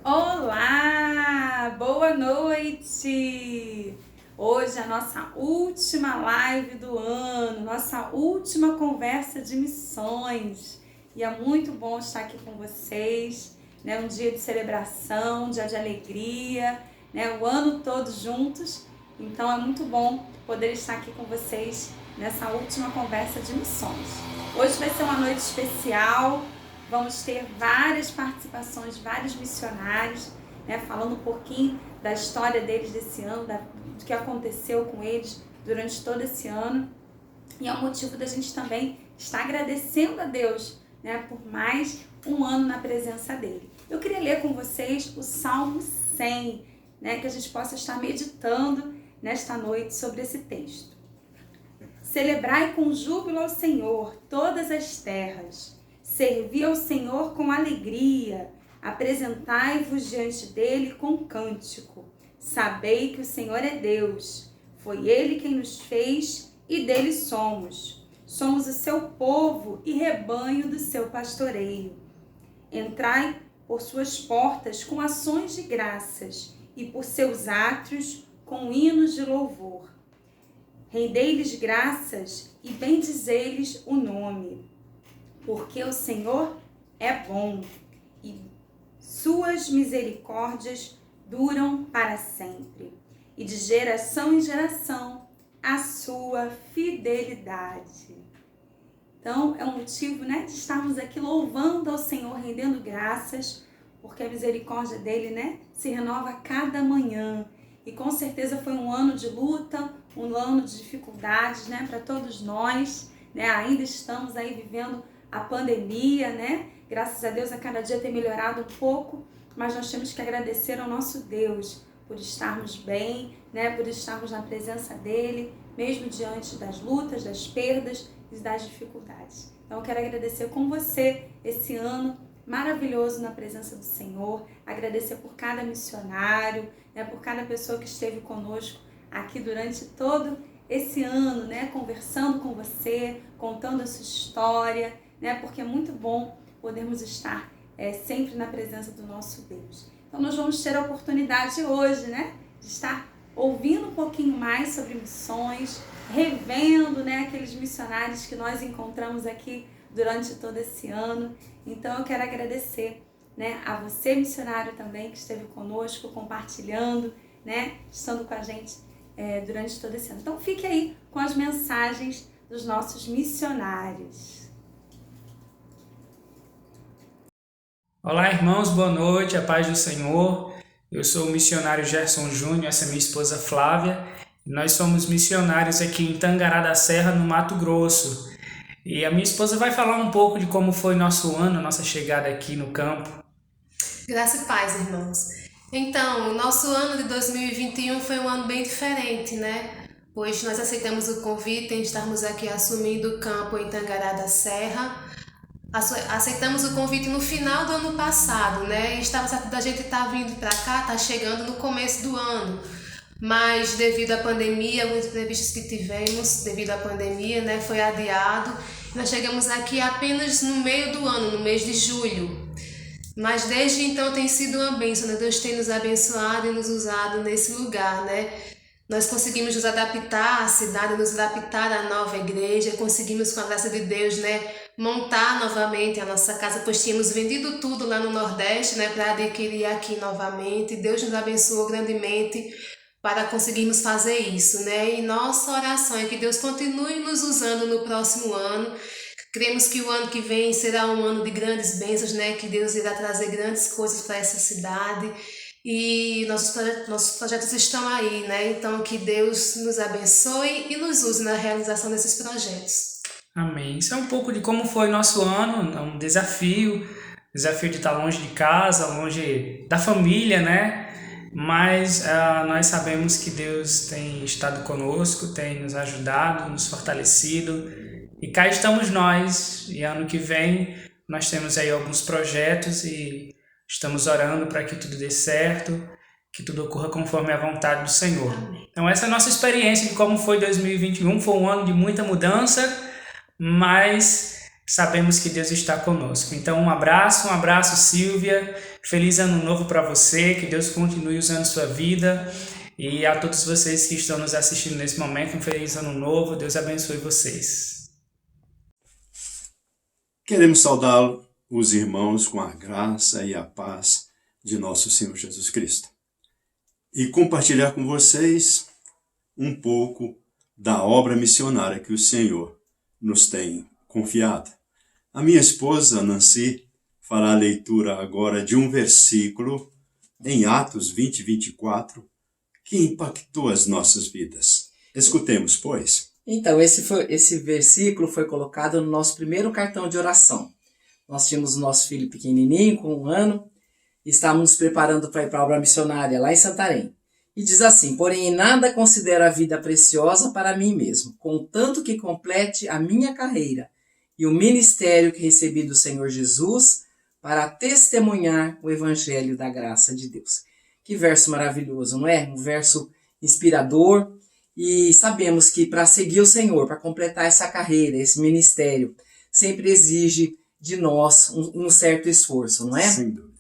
Olá, boa noite! Hoje é a nossa última live do ano, nossa última conversa de missões. E é muito bom estar aqui com vocês, né? Um dia de celebração, um dia de alegria, né? O ano todo juntos. Então é muito bom poder estar aqui com vocês nessa última conversa de missões. Hoje vai ser uma noite especial. Vamos ter várias participações, vários missionários, né, falando um pouquinho da história deles desse ano, do que aconteceu com eles durante todo esse ano. E é um motivo da gente também estar agradecendo a Deus, né, por mais um ano na presença dele. Eu queria ler com vocês o Salmo 100, né, que a gente possa estar meditando nesta noite sobre esse texto. Celebrai com júbilo ao Senhor todas as terras. Servi ao Senhor com alegria, apresentai-vos diante dele com cântico. Sabei que o Senhor é Deus, foi ele quem nos fez e dele somos. Somos o seu povo e rebanho do seu pastoreio. Entrai por suas portas com ações de graças e por seus átrios com hinos de louvor. Rendei-lhes graças e bendizei-lhes o nome. Porque o Senhor é bom e suas misericórdias duram para sempre. E de geração em geração a sua fidelidade. Então é um motivo, né, de estarmos aqui louvando ao Senhor, rendendo graças, porque a misericórdia dele, né, se renova a cada manhã. E com certeza foi um ano de luta, um ano de dificuldades, né, para todos nós, né? Ainda estamos aí vivendo a pandemia, né? Graças a Deus a cada dia tem melhorado um pouco, mas nós temos que agradecer ao nosso Deus por estarmos bem, né? Por estarmos na presença dele, mesmo diante das lutas, das perdas e das dificuldades. Então eu quero agradecer com você esse ano maravilhoso na presença do Senhor, agradecer por cada missionário, né? Por cada pessoa que esteve conosco aqui durante todo esse ano, né? Conversando com você, contando a sua história, né? Porque é muito bom podermos estar sempre na presença do nosso Deus. Então nós vamos ter a oportunidade hoje, né, de estar ouvindo um pouquinho mais sobre missões, revendo, né, aqueles missionários que nós encontramos aqui durante todo esse ano. Então eu quero agradecer, né, a você, missionário também, que esteve conosco, compartilhando, né, estando com a gente durante todo esse ano. Então fique aí com as mensagens dos nossos missionários. Olá, irmãos, boa noite, a paz do Senhor. Eu sou o missionário Gerson Júnior, essa é minha esposa Flávia. Nós somos missionários aqui em Tangará da Serra, no Mato Grosso. E a minha esposa vai falar um pouco de como foi nosso ano, nossa chegada aqui no campo. Graça e paz, irmãos. Então, o nosso ano de 2021 foi um ano bem diferente, né? Pois nós aceitamos o convite em estarmos aqui assumindo o campo em Tangará da Serra. Aceitamos o convite no final do ano passado, né? E estava certo da gente estar vindo para cá, tá chegando no começo do ano. Mas devido à pandemia, alguns imprevistos que tivemos devido à pandemia, né, foi adiado. Nós chegamos aqui apenas no meio do ano, no mês de julho. Mas desde então tem sido uma bênção, né? Deus tem nos abençoado e nos usado nesse lugar, né? Nós conseguimos nos adaptar à cidade, nos adaptar à nova igreja, conseguimos, com a graça de Deus, né, montar novamente a nossa casa, pois tínhamos vendido tudo lá no Nordeste, né, para adquirir aqui novamente. Deus nos abençoou grandemente para conseguirmos fazer isso, né? E nossa oração é que Deus continue nos usando no próximo ano. Cremos que o ano que vem será um ano de grandes bênçãos, né? Que Deus irá trazer grandes coisas para essa cidade. E nossos projetos estão aí, né? Então que Deus nos abençoe e nos use na realização desses projetos. Amém. Isso é um pouco de como foi nosso ano, é um desafio de estar longe de casa, longe da família, né? Mas nós sabemos que Deus tem estado conosco, tem nos ajudado, nos fortalecido. E cá estamos nós, e ano que vem nós temos aí alguns projetos e estamos orando para que tudo dê certo, que tudo ocorra conforme a vontade do Senhor. Amém. Então essa é a nossa experiência de como foi 2021, foi um ano de muita mudança, mas sabemos que Deus está conosco. Então, um abraço, Silvia. Feliz ano novo para você, que Deus continue usando sua vida. E a todos vocês que estão nos assistindo nesse momento, um feliz ano novo. Deus abençoe vocês. Queremos saudar os irmãos com a graça e a paz de nosso Senhor Jesus Cristo. E compartilhar com vocês um pouco da obra missionária que o Senhor nos tem confiado. A minha esposa, Nancy, fará a leitura agora de um versículo em Atos 20, 24, que impactou as nossas vidas. Escutemos, pois. Então, esse versículo foi colocado no nosso primeiro cartão de oração. Nós tínhamos o nosso filho pequenininho, com 1 ano, e estávamos nos preparando para ir para a obra missionária lá em Santarém. E diz assim: porém, em nada considero a vida preciosa para mim mesmo, contanto que complete a minha carreira e o ministério que recebi do Senhor Jesus para testemunhar o evangelho da graça de Deus. Que verso maravilhoso, não é? Um verso inspirador. E sabemos que para seguir o Senhor, para completar essa carreira, esse ministério, sempre exige de nós um certo esforço, não é? Sem dúvida.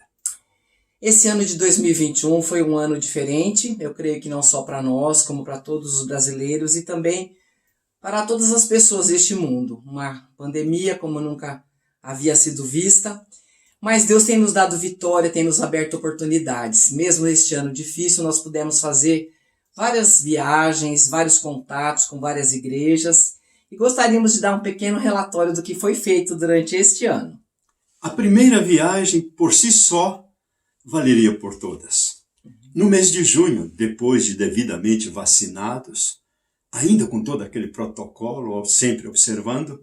Esse ano de 2021 foi um ano diferente, eu creio que não só para nós, como para todos os brasileiros e também para todas as pessoas deste mundo. Uma pandemia como nunca havia sido vista, mas Deus tem nos dado vitória, tem nos aberto oportunidades. Mesmo neste ano difícil, nós pudemos fazer várias viagens, vários contatos com várias igrejas e gostaríamos de dar um pequeno relatório do que foi feito durante este ano. A primeira viagem, por si só, valeria por todas. No mês de junho, depois de devidamente vacinados, ainda com todo aquele protocolo, sempre observando,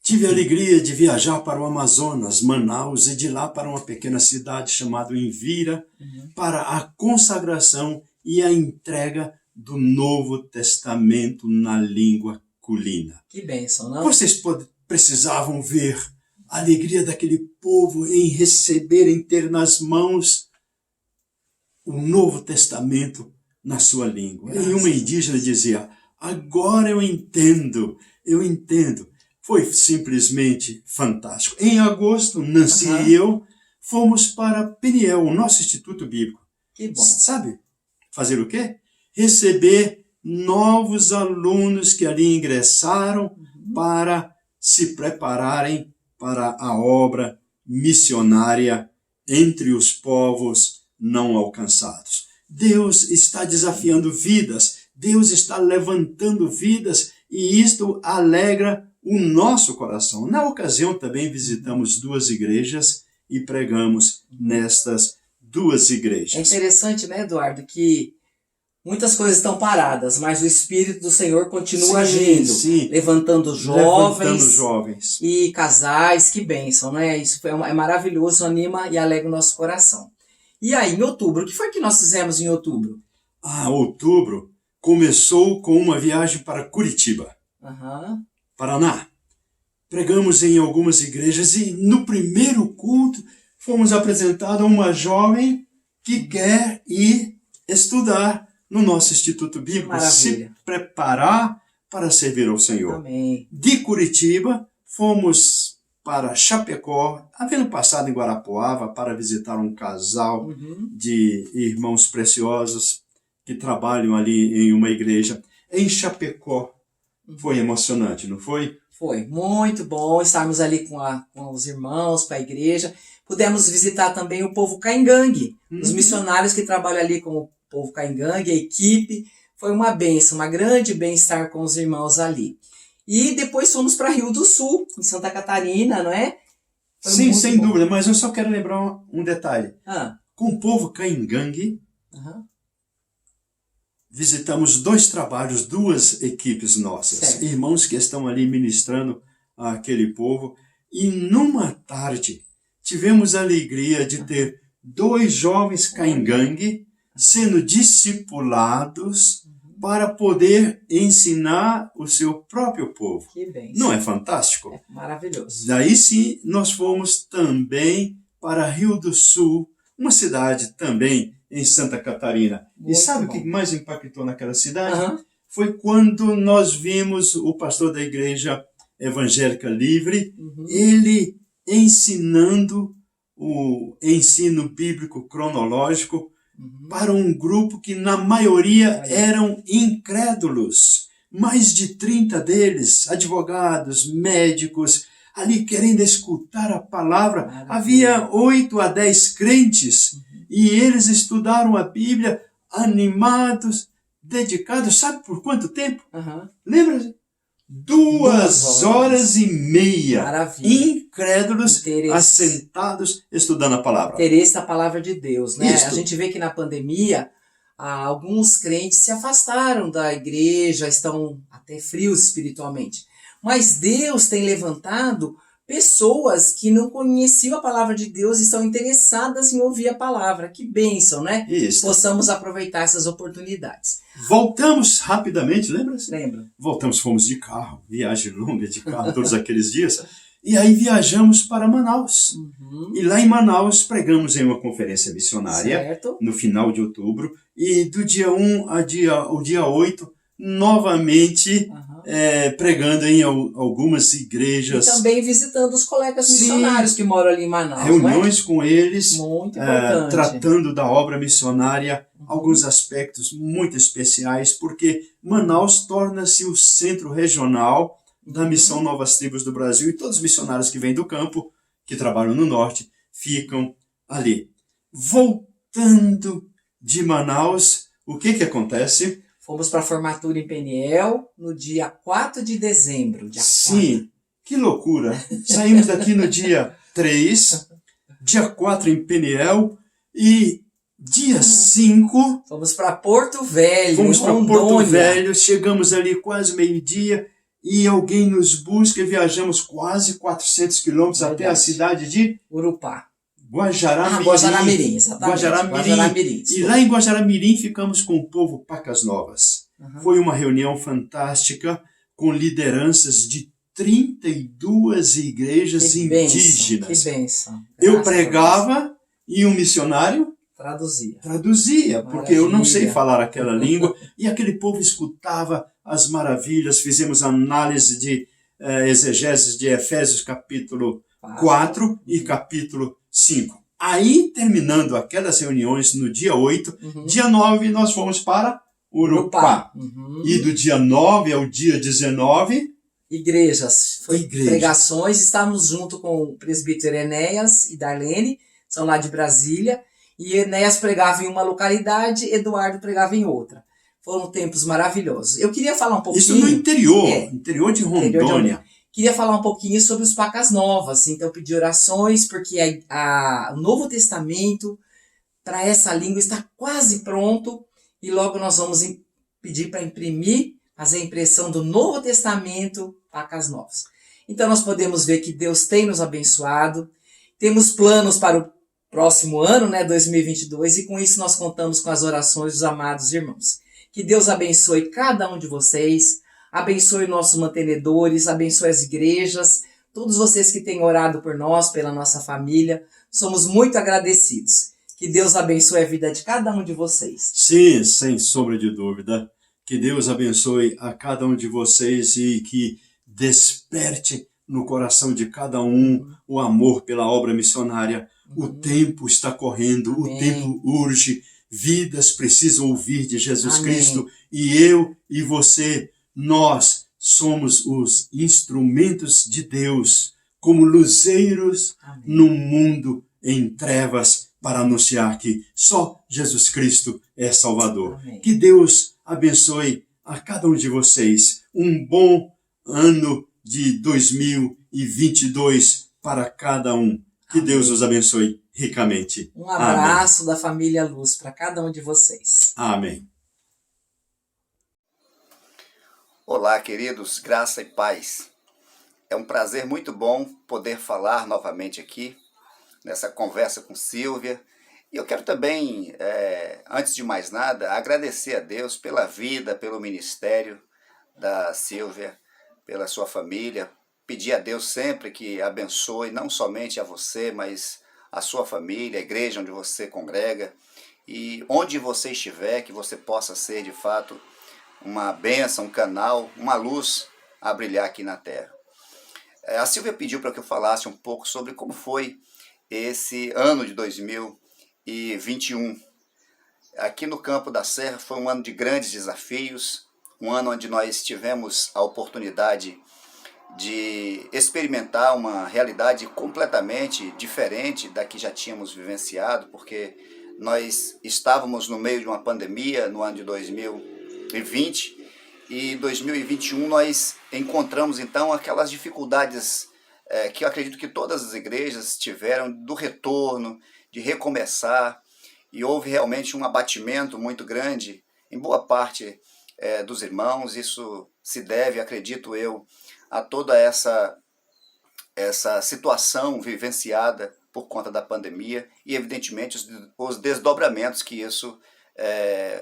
tive a alegria de viajar para o Amazonas, Manaus, e de lá para uma pequena cidade chamada Envira, para a consagração e a entrega do Novo Testamento na língua culina. Que bênção, não? Vocês precisavam ver a alegria daquele povo em receber, em ter nas mãos o Novo Testamento na sua língua. E uma indígena dizia: agora eu entendo. Foi simplesmente fantástico. Em agosto, Nancy e eu fomos para Peniel, o nosso Instituto Bíblico. Que bom. Sabe fazer o quê? Receber novos alunos que ali ingressaram para se prepararem para a obra missionária entre os povos não alcançados. Deus está desafiando vidas, Deus está levantando vidas e isto alegra o nosso coração. Na ocasião também visitamos 2 igrejas e pregamos nestas 2 igrejas. É interessante, né, Eduardo, que muitas coisas estão paradas, mas o Espírito do Senhor continua agindo, levantando jovens e casais. Que bênção, né? Isso é maravilhoso, anima e alegra o nosso coração. E aí, em outubro, o que foi que nós fizemos em outubro? Outubro começou com uma viagem para Curitiba, Paraná. Pregamos em algumas igrejas e no primeiro culto fomos apresentados a uma jovem que quer ir estudar no nosso Instituto Bíblico, se preparar para servir ao Senhor. Amém. De Curitiba, fomos para Chapecó, havendo passado em Guarapuava para visitar um casal de irmãos preciosos que trabalham ali em uma igreja. Em Chapecó, foi emocionante, não foi? Foi muito bom estarmos ali com os irmãos para a igreja. Pudemos visitar também o povo Caingangue, os missionários que trabalham ali com o povo Caingangue, a equipe. Foi uma bênção, uma grande bem-estar com os irmãos ali. E depois fomos para Rio do Sul, em Santa Catarina, não é? Foi sim, sem dúvida, mas eu só quero lembrar um detalhe. Com o povo Caingangue, visitamos 2 trabalhos, 2 equipes nossas, certo. Irmãos que estão ali ministrando àquele povo. E numa tarde, tivemos a alegria de ter 2 jovens Caingangue sendo discipulados para poder ensinar o seu próprio povo. Que bem. Não é fantástico? É maravilhoso. Daí sim, nós fomos também para Rio do Sul, uma cidade também em Santa Catarina. Muito e sabe bom. O que mais impactou naquela cidade? Foi quando nós vimos o pastor da igreja Evangélica Livre, ele ensinando o ensino bíblico cronológico para um grupo que na maioria eram incrédulos. Mais de 30 deles, advogados, médicos, ali querendo escutar a palavra. Maravilha. Havia 8 a 10 crentes e eles estudaram a Bíblia animados, dedicados. Sabe por quanto tempo? Lembra? 2 horas e meia. Maravilha. Incrédulos, Interesse. assentados, estudando a palavra. Interesse da palavra de Deus, né? Isto. A gente vê que na pandemia, alguns crentes se afastaram da igreja, estão até frios espiritualmente. Mas Deus tem levantado pessoas que não conheciam a palavra de Deus e estão interessadas em ouvir a palavra. Que bênção, né? Isso. Possamos aproveitar essas oportunidades. Voltamos rapidamente, lembra-se? Lembra? Voltamos, fomos de carro, viagem longa de carro todos aqueles dias. E aí viajamos para Manaus. E lá em Manaus pregamos em uma conferência missionária, Certo. no final de outubro. E do dia 1 ao dia 8, novamente pregando em algumas E igrejas. também visitando os colegas Sim. missionários que moram ali em Manaus. Reuniões com eles, Muito importante. tratando da obra missionária, alguns aspectos muito especiais, porque Manaus torna-se o centro regional da missão Novas Tribos do Brasil, e todos os missionários que vêm do campo, que trabalham no norte, ficam ali. Voltando de Manaus, o que acontece? Fomos para a formatura em Peniel no dia 4 de dezembro. Dia 4. Sim, que loucura! Saímos daqui no dia 3, dia 4 em Peniel, e dia 5 Fomos para Porto Velho, fomos em para Porto Rondônia. Velho, chegamos ali quase meio-dia, e alguém nos busca, e viajamos quase 400 quilômetros até a cidade de Urupá. Guajará-Mirim. Guajará-Mirim, exatamente. Guajará-Mirim. E lá em Guajará-Mirim ficamos com o povo Pacas Novas. Foi uma reunião fantástica com lideranças de 32 igrejas Que bênção, indígenas. que bênção. Eu Graças a pregava e um missionário Deus. traduzia, porque eu não sei Maravilha. falar aquela língua, e aquele povo escutava as maravilhas. Fizemos análise de exegeses de Efésios capítulo 4 e capítulo 5. Aí, terminando aquelas reuniões no dia 8, dia 9 nós fomos para Urupá. E do dia 9 ao dia 19, Igrejas. Foi Igreja. pregações. Estávamos junto com o presbítero Enéas e Darlene, são lá de Brasília. E Enéas pregava em uma localidade, Eduardo pregava em outra. Foram tempos maravilhosos. Eu queria falar um pouquinho... isso no interior, É. interior de Interior de Rondônia. Queria falar um pouquinho sobre os Pacas Novas. Então, pedir orações, porque o Novo Testamento, para essa língua, está quase pronto. E logo nós vamos pedir para imprimir, fazer a impressão do Novo Testamento, Pacas Novas. Então, nós podemos ver que Deus tem nos abençoado. Temos planos para o próximo ano, né, 2022, e com isso nós contamos com as orações dos amados irmãos. Que Deus abençoe cada um de vocês, abençoe nossos mantenedores, abençoe as igrejas, todos vocês que têm orado por nós, pela nossa família, somos muito agradecidos. Que Deus abençoe a vida de cada um de vocês. Sim, sem sombra de dúvida. Que Deus abençoe a cada um de vocês e que desperte no coração de cada um o amor pela obra missionária. O tempo está correndo, Amém. O tempo urge, vidas precisam ouvir de Jesus Amém. Cristo, e eu e você, nós somos os instrumentos de Deus, como luzeiros Amém. no mundo em trevas, para anunciar que só Jesus Cristo é Salvador. Amém. Que Deus abençoe a cada um de vocês. Um bom ano de 2022 para cada um. Que Amém. Deus os abençoe ricamente. Um abraço da família Luz para cada um de vocês. Amém. Olá, queridos, graça e paz. É um prazer muito bom poder falar novamente aqui, nessa conversa com Sílvia. E eu quero também, antes de mais nada, agradecer a Deus pela vida, pelo ministério da Sílvia, pela sua família. Pedir a Deus sempre que abençoe não somente a você, mas a sua família, a igreja onde você congrega. E onde você estiver, que você possa ser de fato uma bênção, um canal, uma luz a brilhar aqui na terra. A Silvia pediu para que eu falasse um pouco sobre como foi esse ano de 2021. Aqui no Campo da Serra foi um ano de grandes desafios, um ano onde nós tivemos a oportunidade de experimentar uma realidade completamente diferente da que já tínhamos vivenciado, porque nós estávamos no meio de uma pandemia no ano de 2020 e em 2021 nós encontramos então aquelas dificuldades que eu acredito que todas as igrejas tiveram do retorno, de recomeçar, e houve realmente um abatimento muito grande em boa parte dos irmãos. Isso se deve, acredito eu, a toda essa situação vivenciada por conta da pandemia e, evidentemente, os desdobramentos que isso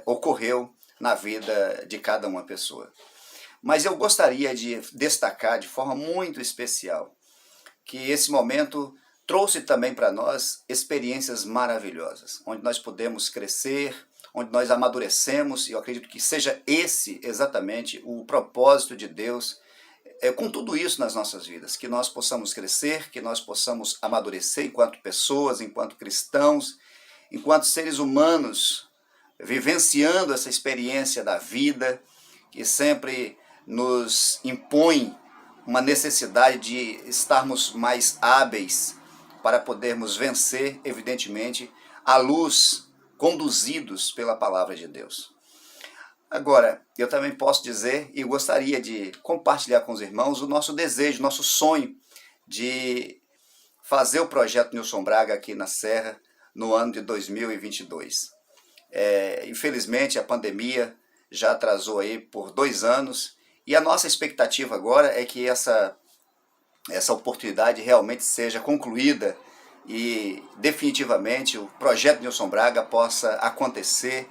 ocorreu na vida de cada uma pessoa. Mas eu gostaria de destacar de forma muito especial que esse momento trouxe também para nós experiências maravilhosas, onde nós podemos crescer, onde nós amadurecemos, e eu acredito que seja esse exatamente o propósito de Deus com tudo isso nas nossas vidas, que nós possamos crescer, que nós possamos amadurecer enquanto pessoas, enquanto cristãos, enquanto seres humanos, vivenciando essa experiência da vida, que sempre nos impõe uma necessidade de estarmos mais hábeis para podermos vencer, evidentemente, à luz, conduzidos pela palavra de Deus. Agora, eu também posso dizer e gostaria de compartilhar com os irmãos o nosso desejo, nosso sonho de fazer o projeto Nilson Braga aqui na Serra no ano de 2022. Infelizmente, a pandemia já atrasou aí por 2 anos e a nossa expectativa agora é que essa oportunidade realmente seja concluída e definitivamente o projeto Nilson Braga possa acontecer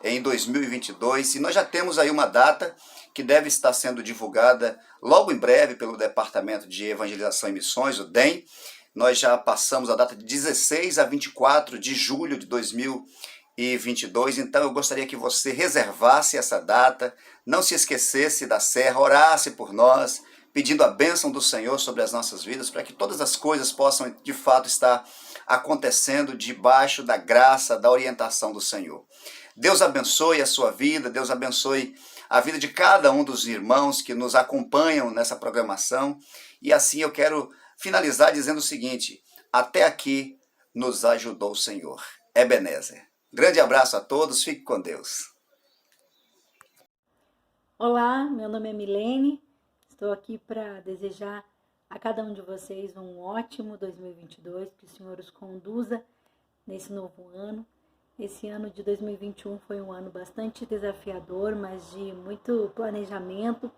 em 2022, e nós já temos aí uma data que deve estar sendo divulgada logo em breve pelo Departamento de Evangelização e Missões, o DEM. Nós já passamos a data de 16 a 24 de julho de 2022, então eu gostaria que você reservasse essa data, não se esquecesse da Serra, orasse por nós, pedindo a bênção do Senhor sobre as nossas vidas, para que todas as coisas possam de fato estar acontecendo debaixo da graça, da orientação do Senhor. Deus abençoe a sua vida, Deus abençoe a vida de cada um dos irmãos que nos acompanham nessa programação. E assim eu quero finalizar dizendo o seguinte: até aqui nos ajudou o Senhor. Ebenezer. Grande abraço a todos, fique com Deus. Olá, meu nome é Milene, estou aqui para desejar a cada um de vocês um ótimo 2022, que o Senhor os conduza nesse novo ano. Esse ano de 2021 foi um ano bastante desafiador, mas de muito planejamento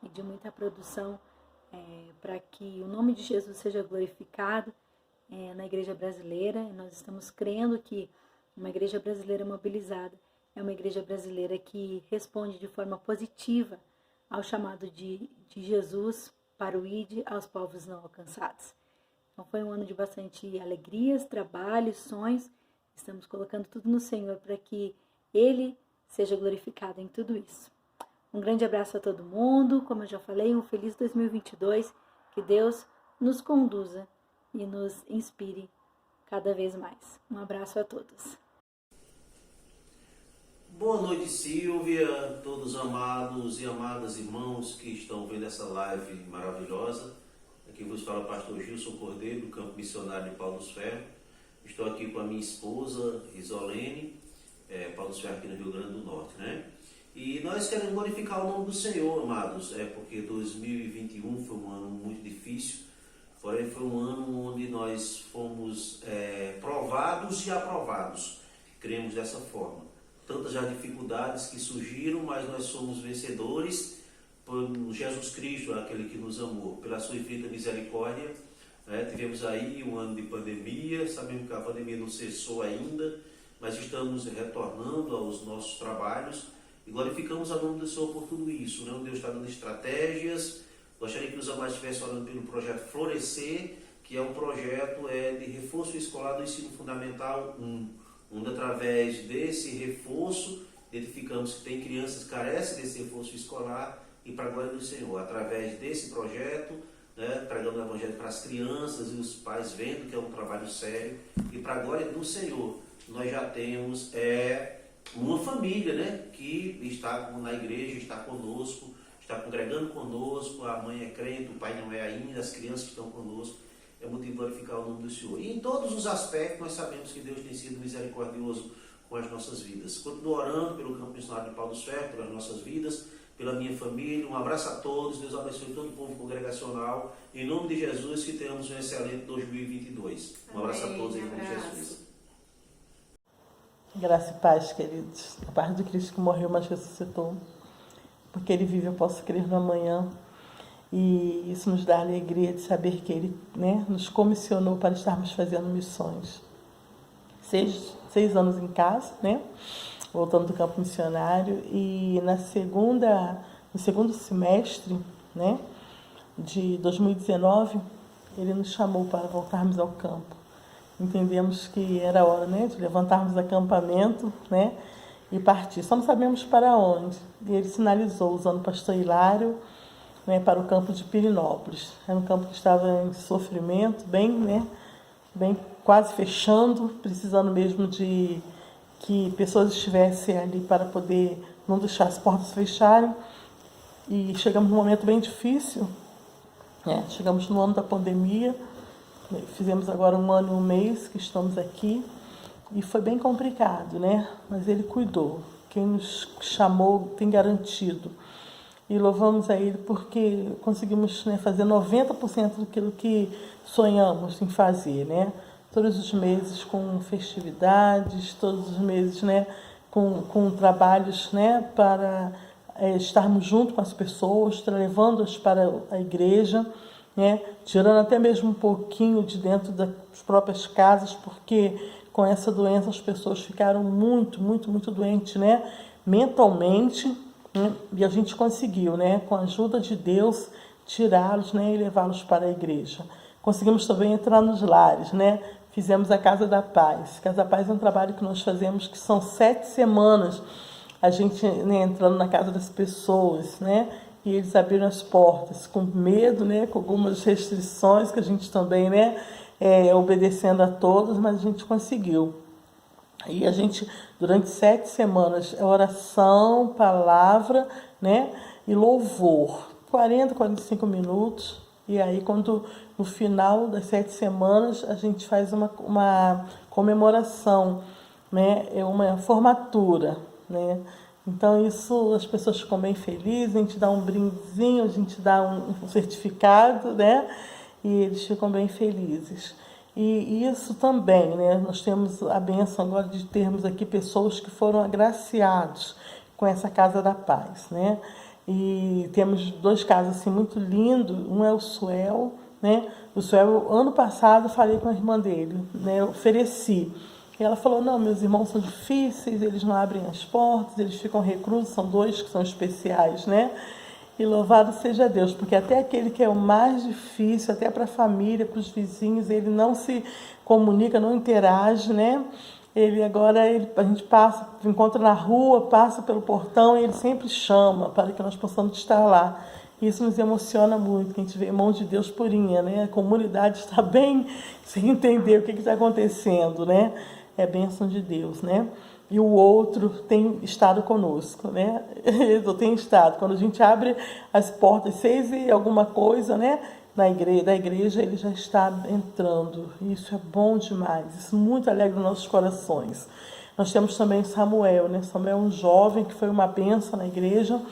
e de muita produção para que o nome de Jesus seja glorificado na igreja brasileira. E nós estamos crendo que uma igreja brasileira mobilizada é uma igreja brasileira que responde de forma positiva ao chamado de Jesus para o ID aos povos não alcançados. Então foi um ano de bastante alegrias, trabalhos, sonhos. Estamos colocando tudo no Senhor para que Ele seja glorificado em tudo isso. Um grande abraço a todo mundo. Como eu já falei, um feliz 2022. Que Deus nos conduza e nos inspire cada vez mais. Um abraço a todos. Boa noite, Silvia, todos amados e amadas irmãos que estão vendo essa live maravilhosa. Aqui vos fala o pastor Gilson Cordeiro, do Campo Missionário de Pau dos Ferros. Estou aqui com a minha esposa, Isolene, Pau dos Ferros aqui no Rio Grande do Norte, né? E nós queremos glorificar o nome do Senhor, amados, porque 2021 foi um ano muito difícil, porém foi um ano onde nós fomos provados e aprovados, cremos dessa forma. Tantas as dificuldades que surgiram, mas nós somos vencedores por Jesus Cristo, aquele que nos amou, pela sua infinita misericórdia. Tivemos aí um ano de pandemia, sabemos que a pandemia não cessou ainda, mas estamos retornando aos nossos trabalhos e glorificamos a nome do Senhor por tudo isso. Né? Deus está dando estratégias. Gostaria que os amados estivessem orando pelo projeto Florescer, que é um projeto de reforço escolar do ensino fundamental 1, onde através desse reforço identificamos que tem crianças que carecem desse reforço escolar e para a glória do Senhor, através desse projeto né, pregando o Evangelho para as crianças e os pais vendo que é um trabalho sério. E para a glória do Senhor, nós já temos uma família, né, que está na igreja, está conosco, está congregando conosco, a mãe é crente, o pai não é ainda, as crianças estão conosco. É motivo de glorificar o nome do Senhor. E em todos os aspectos nós sabemos que Deus tem sido misericordioso com as nossas vidas. Continuo orando pelo campo missionário de Pau dos Ferros, pelas nossas vidas, pela minha família. Um abraço a todos, Deus abençoe todo o povo congregacional. Em nome de Jesus, que tenhamos um excelente 2022. Um abraço a todos em nome de Jesus. Graça e paz, queridos. A paz do Cristo que morreu, mas ressuscitou. Porque Ele vive, eu posso crer no amanhã. E isso nos dá a alegria de saber que Ele, né, nos comissionou para estarmos fazendo missões. 6 anos em casa, né, voltando do campo missionário. E no segundo semestre, né, de 2019, Ele nos chamou para voltarmos ao campo. Entendemos que era hora, né, de levantarmos acampamento, né, e partir. Só não sabemos para onde. E Ele sinalizou, usando o pastor Hilário, né, para o campo de Pirinópolis. Era um campo que estava em sofrimento, bem quase fechando, precisando mesmo de que pessoas estivessem ali para poder não deixar as portas fecharem. E chegamos num momento bem difícil, né? Chegamos no ano da pandemia, fizemos agora 1 ano e 1 mês que estamos aqui, e foi bem complicado, né? Mas Ele cuidou. Quem nos chamou tem garantido. E louvamos a Ele porque conseguimos, né, fazer 90% daquilo que sonhamos em fazer, né? Todos os meses com festividades, todos os meses, né, com trabalhos, né, para estarmos junto com as pessoas, levando-as para a igreja, né, tirando até mesmo um pouquinho de dentro das próprias casas, porque com essa doença as pessoas ficaram muito doentes, né, mentalmente. E a gente conseguiu, né, com a ajuda de Deus, tirá-los, né, e levá-los para a igreja. Conseguimos também entrar nos lares, né? Fizemos a Casa da Paz. Casa da Paz é um trabalho que nós fazemos que são 7 semanas a gente, né, entrando na casa das pessoas, né? E eles abriram as portas com medo, né, com algumas restrições que a gente também, né, obedecendo a todos, mas a gente conseguiu. E a gente, durante 7 semanas, oração, palavra, né, e louvor, 45 minutos. E aí, quando no final das 7 semanas, a gente faz uma comemoração, né, uma formatura, né. Então, isso, as pessoas ficam bem felizes, a gente dá um brindezinho, a gente dá um certificado, né, e eles ficam bem felizes. E isso também, né, nós temos a bênção agora de termos aqui pessoas que foram agraciados com essa Casa da Paz, né? E temos 2 casos assim, muito lindos. Um é o Suel, né? O Suel, ano passado, falei com a irmã dele, né? Eu ofereci. E ela falou, não, meus irmãos são difíceis, eles não abrem as portas, eles ficam reclusos, são 2 que são especiais, né? E louvado seja Deus, porque até aquele que é o mais difícil, até para a família, para os vizinhos, ele não se comunica, não interage, né? A gente passa, encontra na rua, passa pelo portão e ele sempre chama para que nós possamos estar lá. Isso nos emociona muito, que a gente vê mão de Deus purinha, né? A comunidade está bem sem entender o que está acontecendo, né? É bênção de Deus, né? E o outro tem estado conosco, né? Eu tenho estado. Quando a gente abre as portas 6 e alguma coisa, né? Da igreja, ele já está entrando. Isso é bom demais. Isso muito alegra os nossos corações. Nós temos também Samuel, né? Samuel é um jovem que foi uma bênção na igreja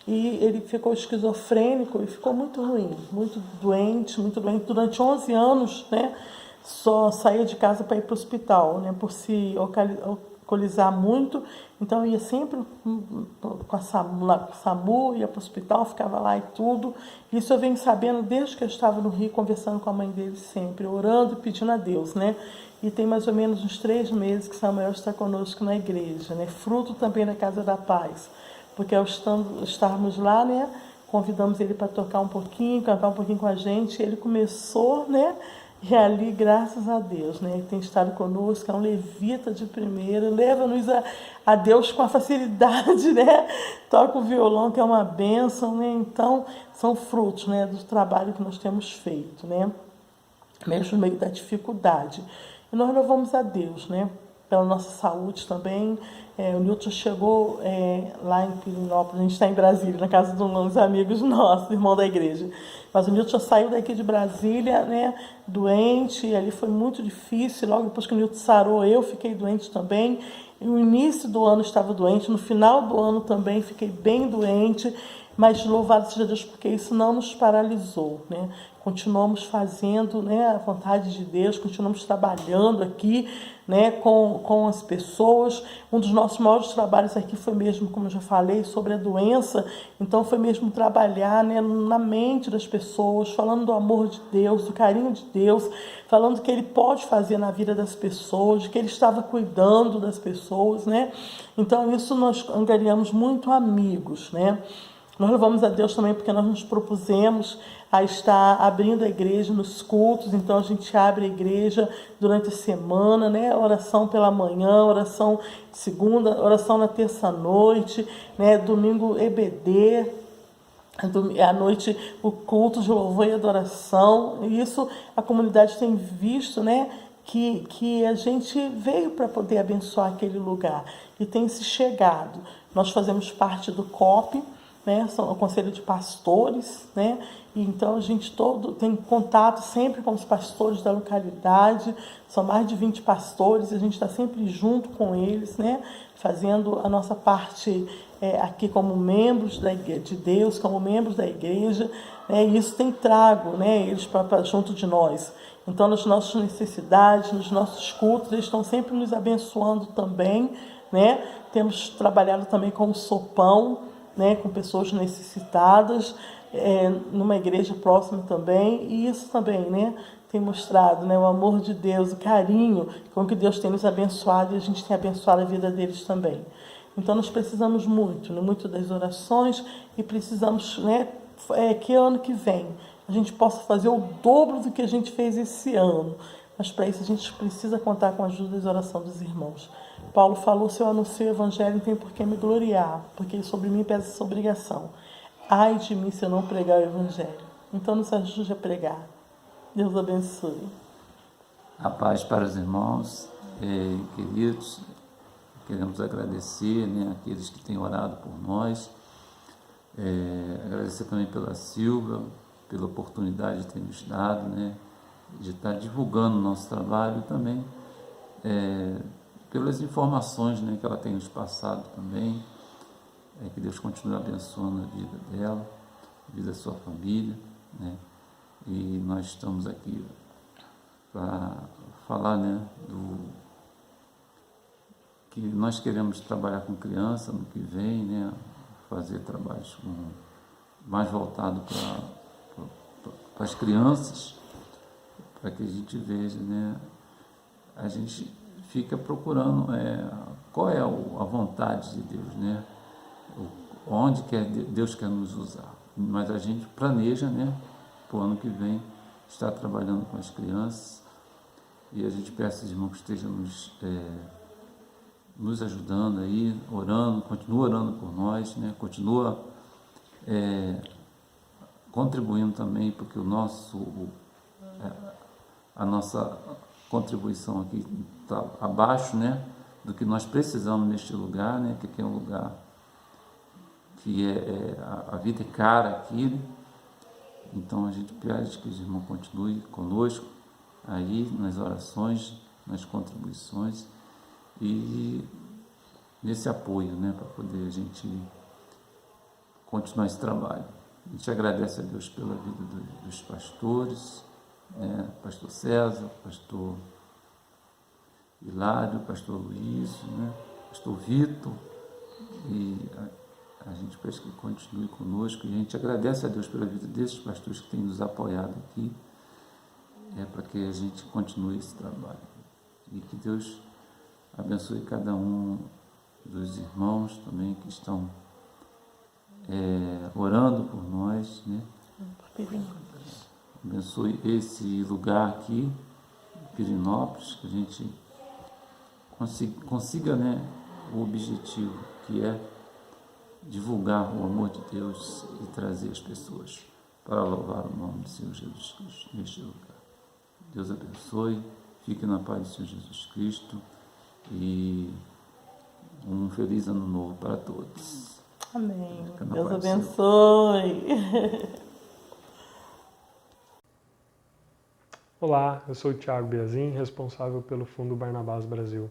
e ele ficou esquizofrênico e ficou muito ruim, muito doente. Durante 11 anos, né? Só saía de casa para ir para o hospital, né? Por se alcoolizar muito, então ia sempre com a SAMU, ia para o hospital, ficava lá e tudo. Isso eu venho sabendo desde que eu estava no Rio, conversando com a mãe dele sempre, orando e pedindo a Deus, né? E tem mais ou menos uns 3 meses que Samuel está conosco na igreja, né? Fruto também da Casa da Paz, porque ao estarmos lá, né, convidamos ele para tocar um pouquinho, cantar um pouquinho com a gente, ele começou, né, E ali, graças a Deus, né, tem estado conosco, é um levita de primeira, leva-nos a Deus com a facilidade, né? Toca o violão, que é uma bênção, né? Então, são frutos, né, do trabalho que nós temos feito, né? Mesmo no meio da dificuldade. E nós louvamos a Deus, né? Pela nossa saúde também. O Nilton chegou lá em Pirinópolis, a gente está em Brasília, na casa de uns amigos nossos, irmão da igreja. Mas o Nilton saiu daqui de Brasília, né, doente, e ali foi muito difícil. Logo depois que o Nilton sarou, eu fiquei doente também. E no início do ano estava doente, no final do ano também fiquei bem doente, mas louvado seja Deus, porque isso não nos paralisou, né? Continuamos fazendo, né, a vontade de Deus, continuamos trabalhando aqui, né, com as pessoas. Um dos nossos maiores trabalhos aqui foi mesmo, como eu já falei, sobre a doença. Então foi mesmo trabalhar, né, na mente das pessoas, falando do amor de Deus, do carinho de Deus, falando o que Ele pode fazer na vida das pessoas, de que Ele estava cuidando das pessoas, né? Então isso nós angariamos muito amigos, né? Nós louvamos a Deus também porque nós nos propusemos a estar abrindo a igreja nos cultos. Então a gente abre a igreja durante a semana, né? Oração pela manhã, oração segunda, oração na terça-noite, né? Domingo EBD, à noite o culto de louvor e adoração. E isso a comunidade tem visto, né? Que a gente veio para poder abençoar aquele lugar e tem se chegado. Nós fazemos parte do COP, né, são o Conselho de Pastores, né, e então a gente tem contato sempre com os pastores da localidade, são mais de 20 pastores, e a gente está sempre junto com eles, né, fazendo a nossa parte aqui como membros de Deus, como membros da igreja, né, e isso tem trago, né, eles para junto de nós. Então, nas nossas necessidades, nos nossos cultos, eles estão sempre nos abençoando também, né, temos trabalhado também com o sopão, né, com pessoas necessitadas, numa igreja próxima também, e isso também, né, tem mostrado, né, o amor de Deus, o carinho com que Deus tem nos abençoado, e a gente tem abençoado a vida deles também. Então nós precisamos muito, né, muito das orações, e precisamos, né, que ano que vem a gente possa fazer o dobro do que a gente fez esse ano, mas para isso a gente precisa contar com a ajuda e oração dos irmãos. Paulo falou: se eu anuncio o evangelho, não tem por que me gloriar, porque sobre mim pesa essa obrigação. Ai de mim se eu não pregar o evangelho. Então nos ajude a pregar. Deus abençoe. A paz para os irmãos, queridos. Queremos agradecer, né, aqueles que têm orado por nós. Agradecer também pela Silvia, pela oportunidade de ter nos dado, né, de estar divulgando o nosso trabalho também. Pelas informações, né, que ela tem nos passado também, que Deus continue abençoando a vida dela, a vida da sua família, né, e nós estamos aqui para falar, né, que nós queremos trabalhar com criança no que vem, né, fazer trabalhos mais voltados para as crianças, para que a gente veja, né, a gente fica procurando qual é a vontade de Deus, né? Onde Deus quer nos usar. Mas a gente planeja, né, para o ano que vem, estar trabalhando com as crianças, e a gente peça aos irmãos que estejam nos ajudando aí, orando, continua orando por nós, né? Continua contribuindo também, porque a nossa contribuição aqui está abaixo, né, do que nós precisamos neste lugar, né, que aqui é um lugar que a vida é cara aqui, né? Então a gente pede que os irmãos continuem conosco aí nas orações, nas contribuições e nesse apoio, né, para poder a gente continuar esse trabalho. A gente agradece a Deus pela vida dos pastores, né, pastor César, pastor Hilário, pastor Luiz, né, pastor Vitor, e a gente pede que continue conosco, e a gente agradece a Deus pela vida desses pastores que têm nos apoiado aqui, para que a gente continue esse trabalho, e que Deus abençoe cada um dos irmãos também que estão orando por nós, né? abençoe esse lugar aqui, Pirinópolis, que a gente consiga, né, o objetivo, que é divulgar o amor de Deus e trazer as pessoas para louvar o nome do Senhor Jesus Cristo neste lugar. Deus abençoe, fique na paz do Senhor Jesus Cristo e um feliz ano novo para todos. Amém. Fica na Deus paz do Senhor. abençoe. Olá, eu sou o Thiago Biazin, responsável pelo Fundo Barnabás Brasil.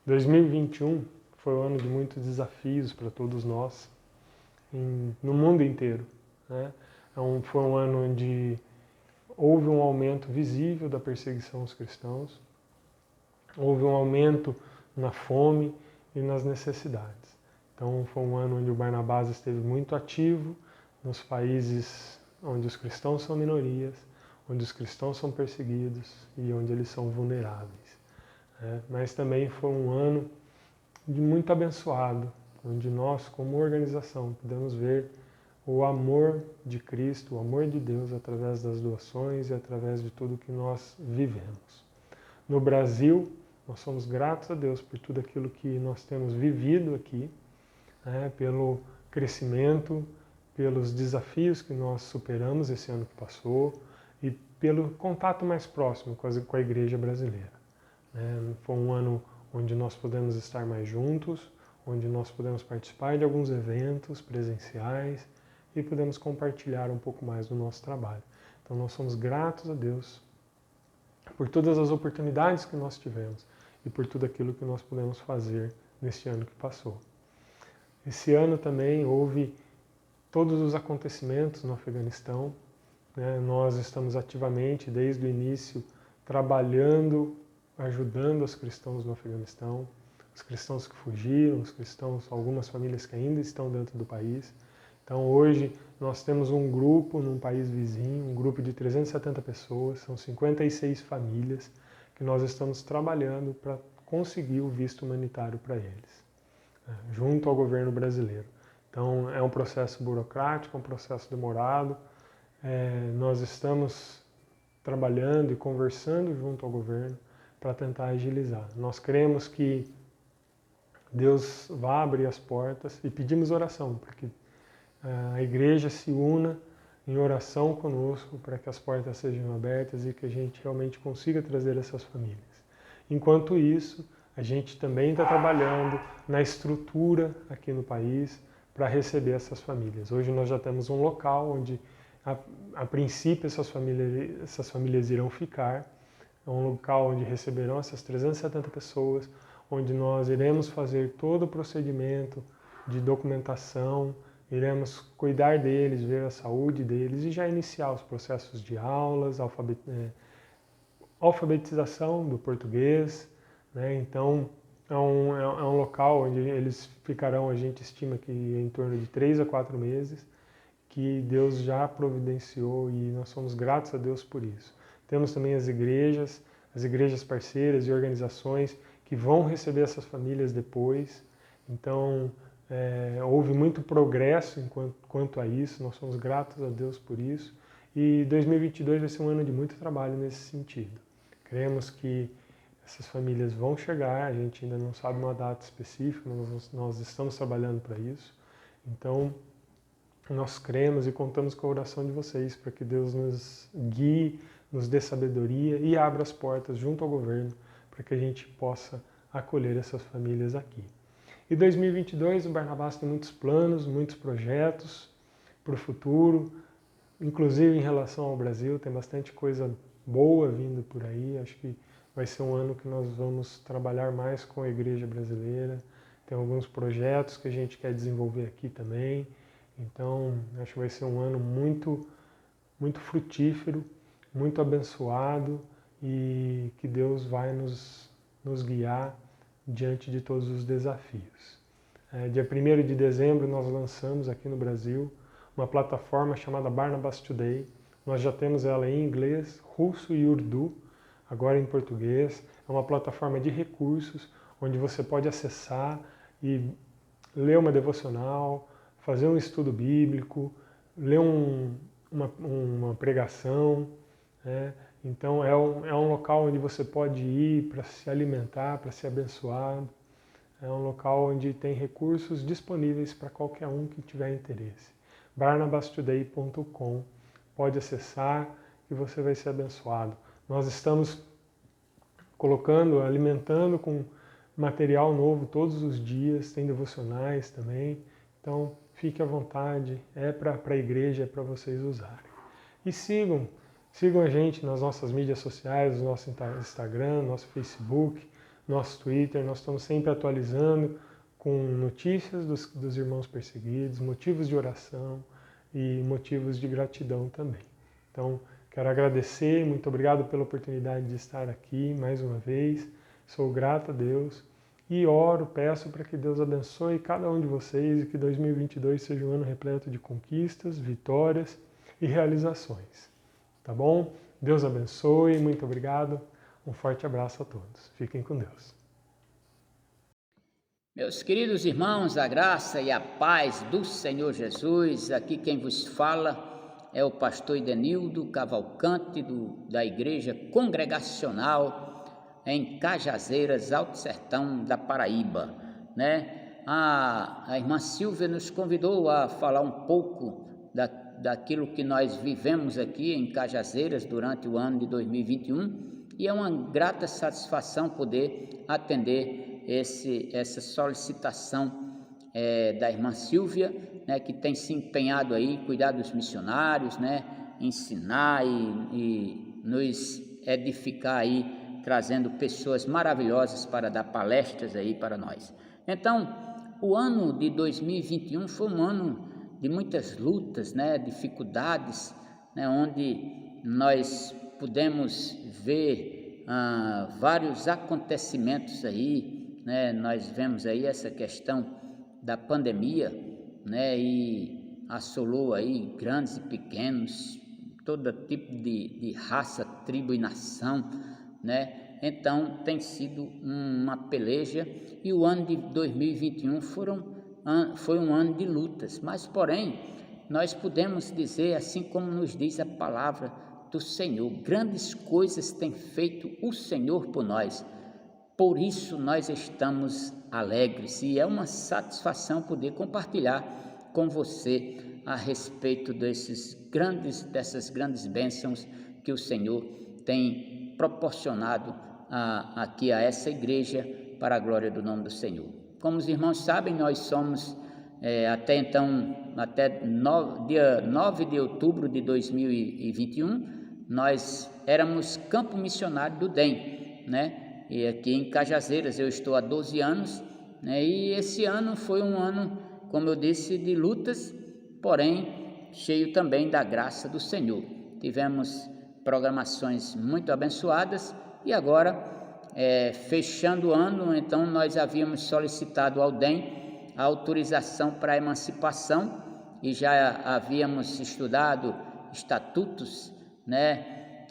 2021 foi um ano de muitos desafios para todos nós, no mundo inteiro, né? Foi um ano onde houve um aumento visível da perseguição aos cristãos, houve um aumento na fome e nas necessidades. Então foi um ano onde o Barnabás esteve muito ativo nos países onde os cristãos são minorias, onde os cristãos são perseguidos e onde eles são vulneráveis. Mas também foi um ano de muito abençoado, onde nós, como organização, podemos ver o amor de Cristo, o amor de Deus através das doações e através de tudo que nós vivemos. No Brasil, nós somos gratos a Deus por tudo aquilo que nós temos vivido aqui, pelo crescimento, pelos desafios que nós superamos esse ano que passou e pelo contato mais próximo com a igreja brasileira. Foi um ano onde nós podemos estar mais juntos, onde nós podemos participar de alguns eventos presenciais e podemos compartilhar um pouco mais do nosso trabalho. Então nós somos gratos a Deus por todas as oportunidades que nós tivemos e por tudo aquilo que nós pudemos fazer neste ano que passou. Esse ano também houve todos os acontecimentos no Afeganistão. Nós estamos ativamente, desde o início, trabalhando, ajudando os cristãos no Afeganistão, os cristãos que fugiram, os cristãos, algumas famílias que ainda estão dentro do país. Então hoje nós temos um grupo num país vizinho, um grupo de 370 pessoas, são 56 famílias que nós estamos trabalhando para conseguir o visto humanitário para eles, junto ao governo brasileiro. Então é um processo burocrático, é um processo demorado. Nós estamos trabalhando e conversando junto ao governo para tentar agilizar. Nós cremos que Deus vai abrir as portas e pedimos oração para que a igreja se una em oração conosco para que as portas sejam abertas e que a gente realmente consiga trazer essas famílias. Enquanto isso, a gente também está trabalhando na estrutura aqui no país para receber essas famílias. Hoje nós já temos um local onde, a princípio, essas famílias irão ficar. É um local onde receberão essas 370 pessoas, onde nós iremos fazer todo o procedimento de documentação, iremos cuidar deles, ver a saúde deles e já iniciar os processos de aulas, alfabetização do português. Então, é um local onde eles ficarão, a gente estima que em torno de 3 a 4 meses, que Deus já providenciou e nós somos gratos a Deus por isso. Temos também as igrejas parceiras e organizações que vão receber essas famílias depois. Então, houve muito progresso quanto a isso, nós somos gratos a Deus por isso. E 2022 vai ser um ano de muito trabalho nesse sentido. Cremos que essas famílias vão chegar, a gente ainda não sabe uma data específica, mas nós estamos trabalhando para isso. Então, nós cremos e contamos com a oração de vocês para que Deus nos guie, nos dê sabedoria e abra as portas junto ao governo para que a gente possa acolher essas famílias aqui. E 2022 o Barnabás tem muitos planos, muitos projetos para o futuro, inclusive em relação ao Brasil, tem bastante coisa boa vindo por aí. Acho que vai ser um ano que nós vamos trabalhar mais com a igreja brasileira, tem alguns projetos que a gente quer desenvolver aqui também. Então, acho que vai ser um ano muito, muito frutífero, muito abençoado e que Deus vai nos guiar diante de todos os desafios. Dia 1º de dezembro nós lançamos aqui no Brasil uma plataforma chamada Barnabas Today. Nós já temos ela em inglês, russo e urdu, agora em português. É uma plataforma de recursos onde você pode acessar e ler uma devocional, fazer um estudo bíblico, ler um uma pregação, né? Então é um local onde você pode ir para se alimentar, para ser abençoado. É um local onde tem recursos disponíveis para qualquer um que tiver interesse. barnabastoday.com, pode acessar e você vai ser abençoado. Nós estamos alimentando com material novo todos os dias, tem devocionais também. Então fique à vontade, é para a igreja, é para vocês usarem. E sigam a gente nas nossas mídias sociais, no nosso Instagram, nosso Facebook, nosso Twitter. Nós estamos sempre atualizando com notícias dos irmãos perseguidos, motivos de oração e motivos de gratidão também. Então, quero agradecer, muito obrigado pela oportunidade de estar aqui mais uma vez. Sou grato a Deus e oro, peço para que Deus abençoe cada um de vocês e que 2022 seja um ano repleto de conquistas, vitórias e realizações. Tá bom? Deus abençoe, muito obrigado. Um forte abraço a todos. Fiquem com Deus. Meus queridos irmãos, a graça e a paz do Senhor Jesus, aqui quem vos fala é o pastor Idenildo Cavalcante, da Igreja Congregacional em Cajazeiras, Alto Sertão da Paraíba, né? A irmã Silvia nos convidou a falar um pouco daquilo que nós vivemos aqui em Cajazeiras durante o ano de 2021 e é uma grata satisfação poder atender essa solicitação da irmã Silvia, né, que tem se empenhado aí, cuidar dos missionários, né, ensinar e nos edificar aí, trazendo pessoas maravilhosas para dar palestras aí para nós. Então, o ano de 2021 foi um ano de muitas lutas, né, dificuldades, né, onde nós pudemos ver vários acontecimentos aí, né, nós vemos aí essa questão da pandemia, né, e assolou aí grandes e pequenos, todo tipo de raça, tribo e nação, né, então tem sido uma peleja e o ano de 2021 foi um ano de lutas, mas porém nós podemos dizer, assim como nos diz a palavra do Senhor, grandes coisas tem feito o Senhor por nós, por isso nós estamos alegres e é uma satisfação poder compartilhar com você a respeito dessas grandes bênçãos que o Senhor tem proporcionado aqui a essa igreja para a glória do nome do Senhor. Como os irmãos sabem, nós somos até dia 9 de outubro de 2021, nós éramos campo missionário do DEM, né? E aqui em Cajazeiras eu estou há 12 anos, né? E esse ano foi um ano, como eu disse, de lutas, porém cheio também da graça do Senhor. Tivemos programações muito abençoadas e agora, fechando o ano, então nós havíamos solicitado ao DEM a autorização para a emancipação e já havíamos estudado estatutos, né?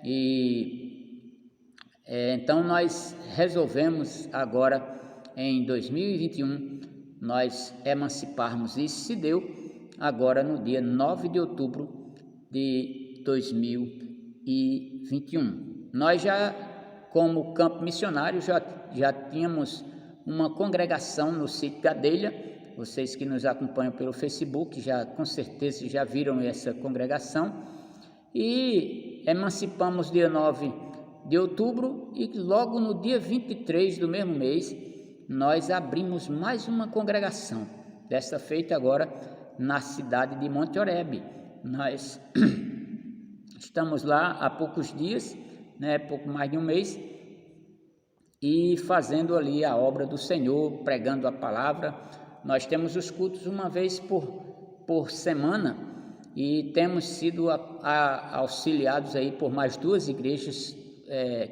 Então nós resolvemos agora em 2021 nós emanciparmos. Isso se deu agora no dia 9 de outubro de 2021. Nós já, como campo missionário, já tínhamos uma congregação no sítio Gadelha. Vocês que nos acompanham pelo Facebook já com certeza já viram essa congregação. E emancipamos dia 9 de outubro e logo no dia 23 do mesmo mês nós abrimos mais uma congregação, desta feita agora na cidade de Monte Oreb. Nós estamos lá há poucos dias, né, pouco mais de um mês, e fazendo ali a obra do Senhor, pregando a palavra. Nós temos os cultos uma vez por semana e temos sido auxiliados aí por mais duas igrejas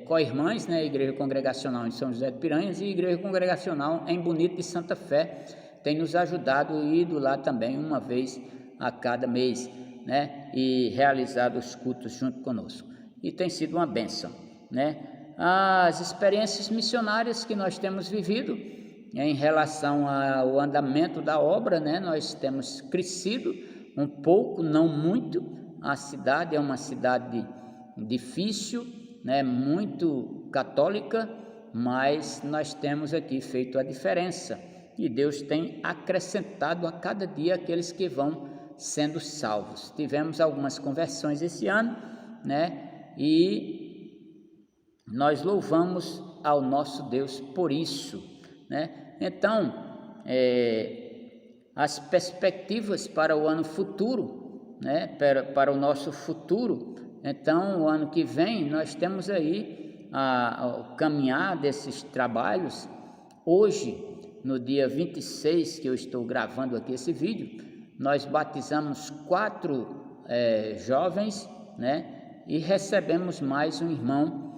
co-irmãs, né, Igreja Congregacional em São José de Piranhas e Igreja Congregacional em Bonito de Santa Fé, tem nos ajudado e ido lá também uma vez a cada mês, né, e realizado os cultos junto conosco. E tem sido uma bênção, né? As experiências missionárias que nós temos vivido em relação ao andamento da obra, né, nós temos crescido um pouco, não muito, a cidade é uma cidade difícil, né, muito católica, mas nós temos aqui feito a diferença e Deus tem acrescentado a cada dia aqueles que vão sendo salvos. Tivemos algumas conversões esse ano, né, e nós louvamos ao nosso Deus por isso, né? Então, as perspectivas para o ano futuro, né, para o nosso futuro, então o ano que vem nós temos aí o caminhar desses trabalhos. Hoje, no dia 26, que eu estou gravando aqui esse vídeo, nós batizamos 4 jovens, né, e recebemos mais um irmão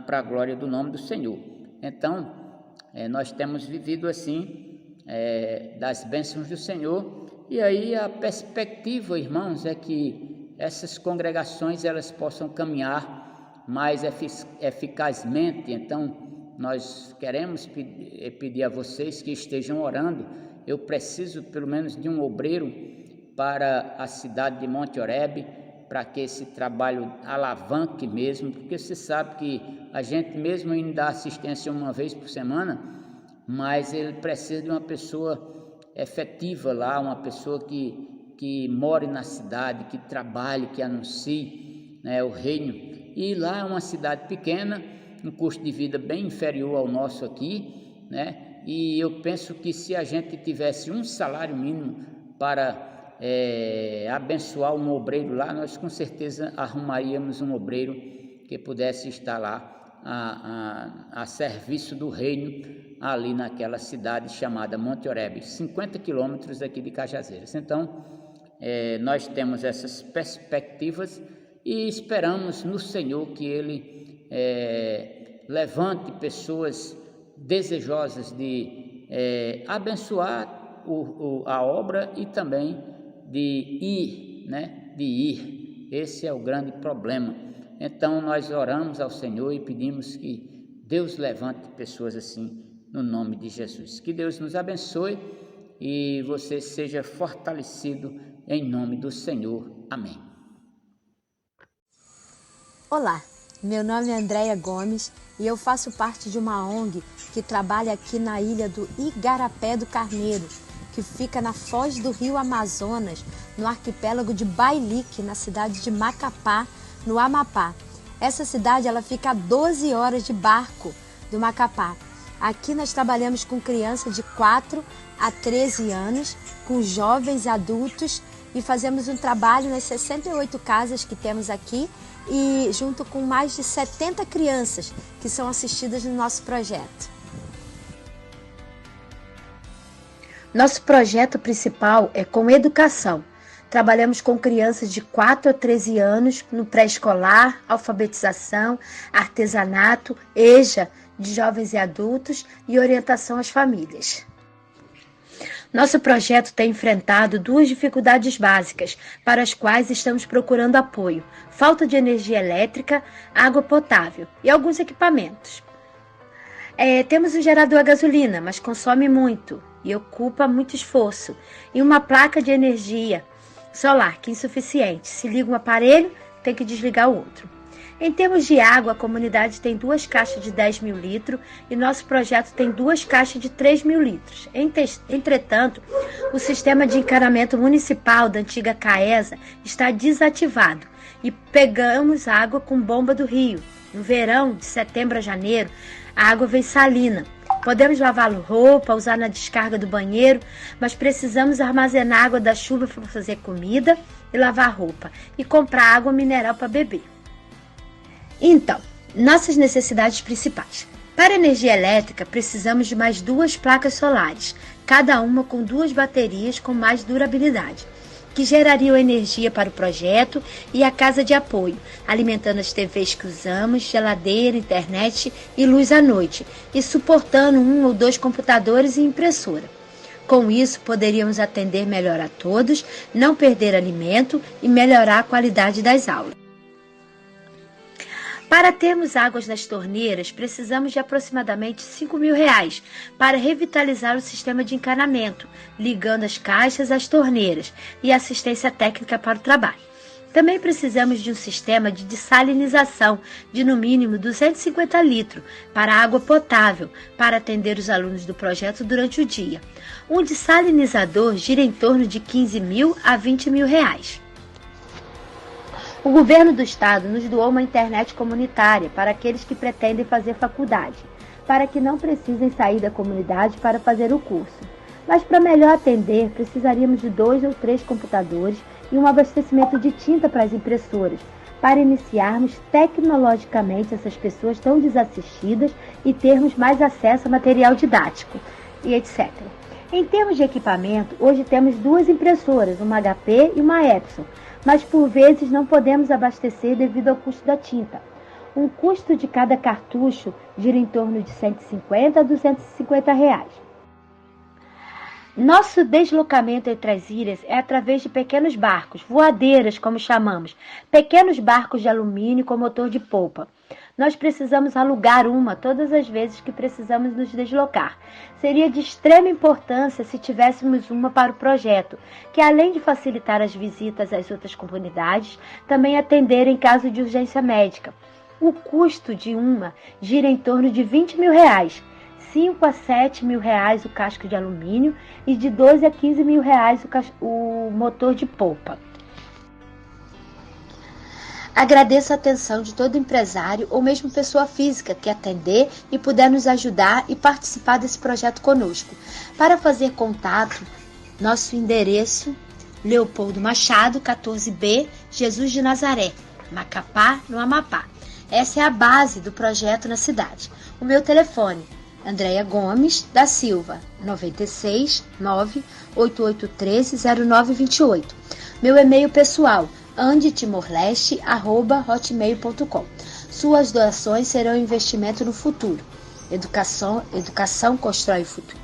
para a glória do nome do Senhor. Então, nós temos vivido assim, das bênçãos do Senhor, e aí a perspectiva, irmãos, é que essas congregações elas possam caminhar mais eficazmente. Então, nós queremos pedir a vocês que estejam orando. Eu preciso pelo menos de um obreiro para a cidade de Monte Oreb, para que esse trabalho alavanque mesmo, porque você sabe que a gente mesmo indo dar assistência uma vez por semana, mas ele precisa de uma pessoa efetiva lá, uma pessoa que more na cidade, que trabalhe, que anuncie, né, o reino. E lá é uma cidade pequena, um custo de vida bem inferior ao nosso aqui, né? E eu penso que se a gente tivesse um salário mínimo para abençoar um obreiro lá, nós com certeza arrumaríamos um obreiro que pudesse estar lá a serviço do reino, ali naquela cidade chamada Monte Oreb, 50 quilômetros aqui de Cajazeiras. Então, nós temos essas perspectivas e esperamos no Senhor que Ele levante pessoas desejosas de abençoar a obra e também de ir, né? De ir. Esse é o grande problema. Então nós oramos ao Senhor e pedimos que Deus levante pessoas assim no nome de Jesus. Que Deus nos abençoe e você seja fortalecido em nome do Senhor. Amém. Olá, meu nome é Andréia Gomes e eu faço parte de uma ONG que trabalha aqui na ilha do Igarapé do Carneiro, que fica na foz do rio Amazonas, no arquipélago de Bailique, na cidade de Macapá, no Amapá. Essa cidade ela fica a 12 horas de barco do Macapá. Aqui nós trabalhamos com crianças de 4 a 13 anos, com jovens adultos e fazemos um trabalho nas 68 casas que temos aqui e junto com mais de 70 crianças que são assistidas no nosso projeto. Nosso projeto principal é com educação. Trabalhamos com crianças de 4 a 13 anos no pré-escolar, alfabetização, artesanato, EJA, de jovens e adultos e orientação às famílias. Nosso projeto tem enfrentado 2 dificuldades básicas para as quais estamos procurando apoio: falta de energia elétrica, água potável e alguns equipamentos. Temos um gerador a gasolina, mas consome muito e ocupa muito esforço, e uma placa de energia solar que é insuficiente. Se liga um aparelho, tem que desligar o outro. Em termos de água, a comunidade tem 2 caixas de 10 mil litros e nosso projeto tem 2 caixas de 3 mil litros. Entretanto, o sistema de encanamento municipal da antiga CAESA está desativado e pegamos água com bomba do rio. No verão, de setembro a janeiro, a água vem salina. Podemos lavar roupa, usar na descarga do banheiro, mas precisamos armazenar água da chuva para fazer comida e lavar roupa e comprar água mineral para beber. Então, nossas necessidades principais. Para energia elétrica, precisamos de mais 2 placas solares, cada uma com 2 baterias com mais durabilidade, que gerariam energia para o projeto e a casa de apoio, alimentando as TVs que usamos, geladeira, internet e luz à noite, e suportando 1 ou 2 computadores e impressora. Com isso, poderíamos atender melhor a todos, não perder alimento e melhorar a qualidade das aulas. Para termos águas nas torneiras, precisamos de aproximadamente R$5.000 para revitalizar o sistema de encanamento, ligando as caixas às torneiras e assistência técnica para o trabalho. Também precisamos de um sistema de dessalinização de no mínimo 250 litros para água potável para atender os alunos do projeto durante o dia. Um dessalinizador gira em torno de 15 mil a 20 mil reais. O governo do estado nos doou uma internet comunitária para aqueles que pretendem fazer faculdade, para que não precisem sair da comunidade para fazer o curso. Mas para melhor atender, precisaríamos de 2 ou 3 computadores e um abastecimento de tinta para as impressoras, para iniciarmos tecnologicamente essas pessoas tão desassistidas e termos mais acesso a material didático, e etc. Em termos de equipamento, hoje temos 2 impressoras, uma HP e uma Epson, mas por vezes não podemos abastecer devido ao custo da tinta. Um custo de cada cartucho gira em torno de 150 a 250 reais. Nosso deslocamento entre as ilhas é através de pequenos barcos, voadeiras como chamamos, pequenos barcos de alumínio com motor de polpa. Nós precisamos alugar uma todas as vezes que precisamos nos deslocar. Seria de extrema importância se tivéssemos uma para o projeto, que além de facilitar as visitas às outras comunidades, também atender em caso de urgência médica. O custo de uma gira em torno de 20 mil reais. 5 a 7 mil reais o casco de alumínio e de 12 a 15 mil reais o motor de polpa. Agradeço a atenção de todo empresário ou mesmo pessoa física que atender e puder nos ajudar e participar desse projeto conosco. Para fazer contato, nosso endereço, Leopoldo Machado, 14B, Jesus de Nazaré, Macapá, no Amapá. Essa é a base do projeto na cidade. O meu telefone, Andréia Gomes da Silva, 96 98813 0928. Meu e-mail pessoal, andetimorleste@hotmail.com. Suas doações serão investimento no futuro. Educação constrói o futuro.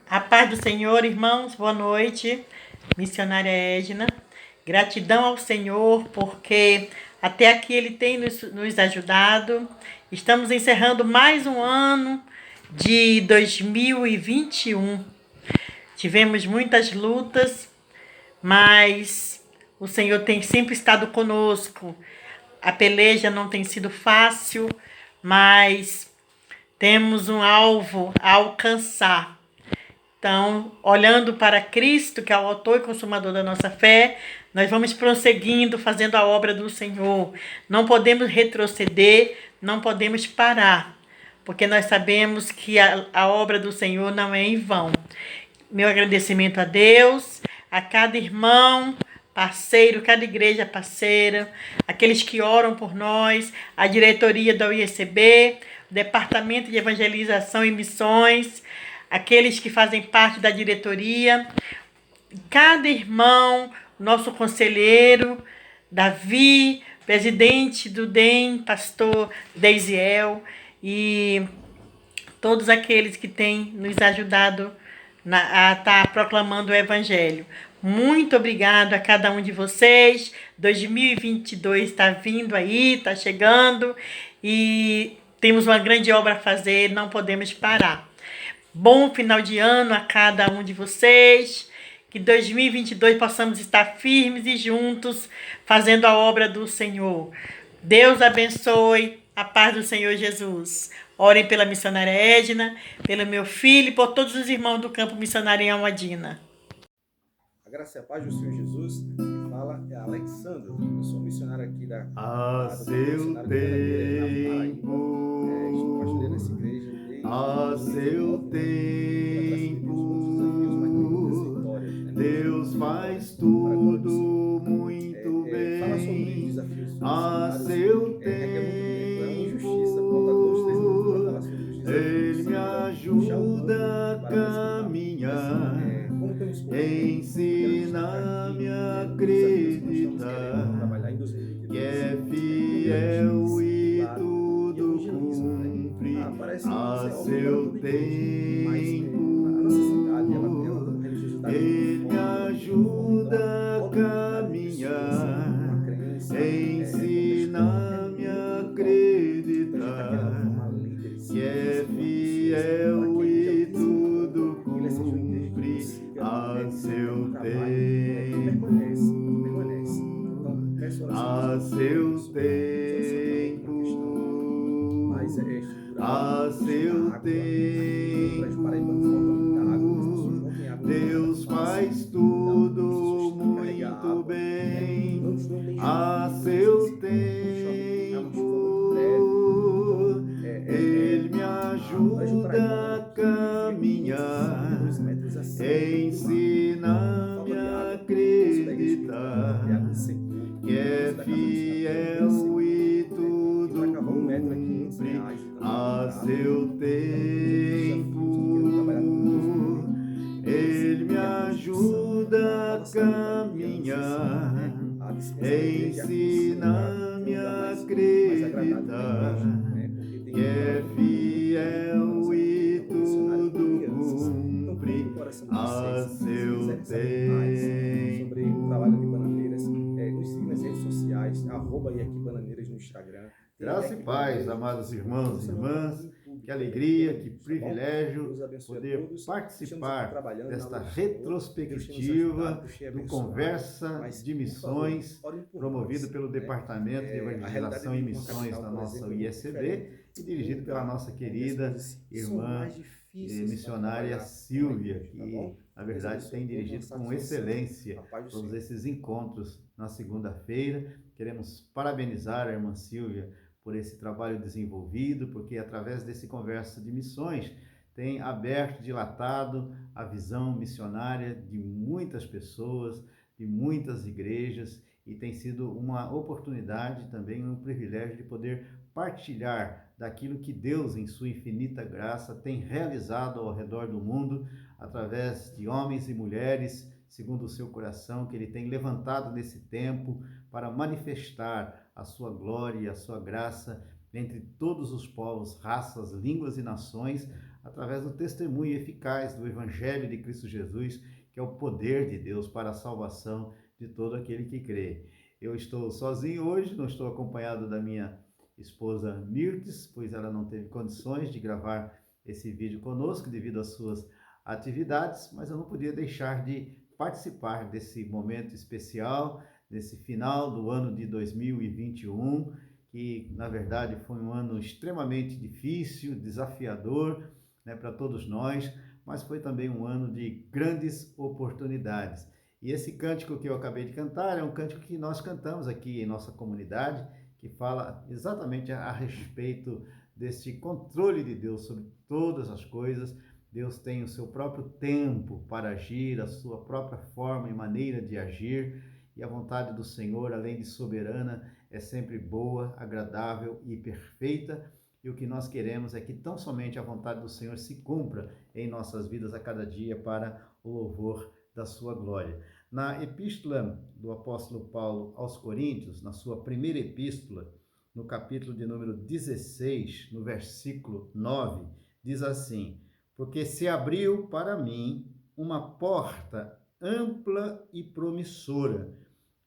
A paz do Senhor, irmãos, boa noite. Missionária Edna, gratidão ao Senhor, porque até aqui Ele tem nos ajudado. Estamos encerrando mais um ano de 2021. Tivemos muitas lutas, mas o Senhor tem sempre estado conosco. A peleja não tem sido fácil, mas temos um alvo a alcançar. Então, olhando para Cristo, que é o autor e consumador da nossa fé, nós vamos prosseguindo, fazendo a obra do Senhor. Não podemos retroceder, não podemos parar, porque nós sabemos que a obra do Senhor não é em vão. Meu agradecimento a Deus, a cada irmão, parceiro, cada igreja parceira, aqueles que oram por nós, a diretoria da UIECB, o Departamento de Evangelização e Missões, aqueles que fazem parte da diretoria, cada irmão, nosso conselheiro, Davi, presidente do DEM, pastor Deisiel, e todos aqueles que têm nos ajudado a estar proclamando o Evangelho. Muito obrigado a cada um de vocês. 2022 está vindo aí, está chegando, e temos uma grande obra a fazer, não podemos parar. Bom final de ano a cada um de vocês. Que 2022 possamos estar firmes e juntos fazendo a obra do Senhor. Deus abençoe. A paz do Senhor Jesus. Orem pela missionária Edna, pelo meu filho e por todos os irmãos do campo missionário em Almadina. A graça e a paz do Senhor Jesus. Quem fala é Alexandro. Eu sou missionário aqui da seu tempo. Estou pastoreando essa igreja. A seu tempo, Deus faz tudo muito bem. A seu tempo, Ele me ajuda a caminhar, ensina-me a acreditar que é fiel e tudo cumpre a seu tempo. Ele me ajuda a caminhar, ensina-me a acreditar seu tempo, a seu tempo, Deus faz tudo muito bem, a seu tempo, Ele me ajuda a caminhar, ensina-me a acreditar, que é fiel e tudo cumpre a seu tempo. Ele me ajuda a caminhar, ensina-me a acreditar, que é fiel e tudo cumpre a seu tempo. Sobre o trabalho de Bananeiras, nos siga nas redes sociais, @Bananeiras no Instagram. Graça e paz, amados irmãos e irmãs, que alegria, que privilégio poder participar desta retrospectiva do Conversa de Missões, promovido pelo Departamento de Evangelização e Missões da nossa IECB e dirigido pela nossa querida irmã missionária Silvia, que na verdade tem dirigido com excelência todos esses encontros na segunda-feira. Queremos parabenizar a irmã Silvia por esse trabalho desenvolvido, porque através desse Conversa de Missões tem aberto, dilatado a visão missionária de muitas pessoas, de muitas igrejas, e tem sido uma oportunidade também, um privilégio de poder partilhar daquilo que Deus, em sua infinita graça, tem realizado ao redor do mundo, através de homens e mulheres, segundo o seu coração, que Ele tem levantado nesse tempo para manifestar a sua glória e a sua graça entre todos os povos, raças, línguas e nações, através do testemunho eficaz do Evangelho de Cristo Jesus, que é o poder de Deus para a salvação de todo aquele que crê. Eu estou sozinho hoje, não estou acompanhado da minha esposa Mirtes, pois ela não teve condições de gravar esse vídeo conosco devido às suas atividades, mas eu não podia deixar de participar desse momento especial, nesse final do ano de 2021, que na verdade foi um ano extremamente difícil, desafiador, para todos nós, mas foi também um ano de grandes oportunidades. E esse cântico que eu acabei de cantar é um cântico que nós cantamos aqui em nossa comunidade, que fala exatamente a respeito desse controle de Deus sobre todas as coisas. Deus tem o seu próprio tempo para agir, a sua própria forma e maneira de agir, e a vontade do Senhor, além de soberana, é sempre boa, agradável e perfeita, e o que nós queremos é que tão somente a vontade do Senhor se cumpra em nossas vidas a cada dia para o louvor da sua glória. Na epístola do apóstolo Paulo aos Coríntios, na sua primeira epístola, no capítulo de número 16, no versículo 9, diz assim: porque se abriu para mim uma porta ampla e promissora,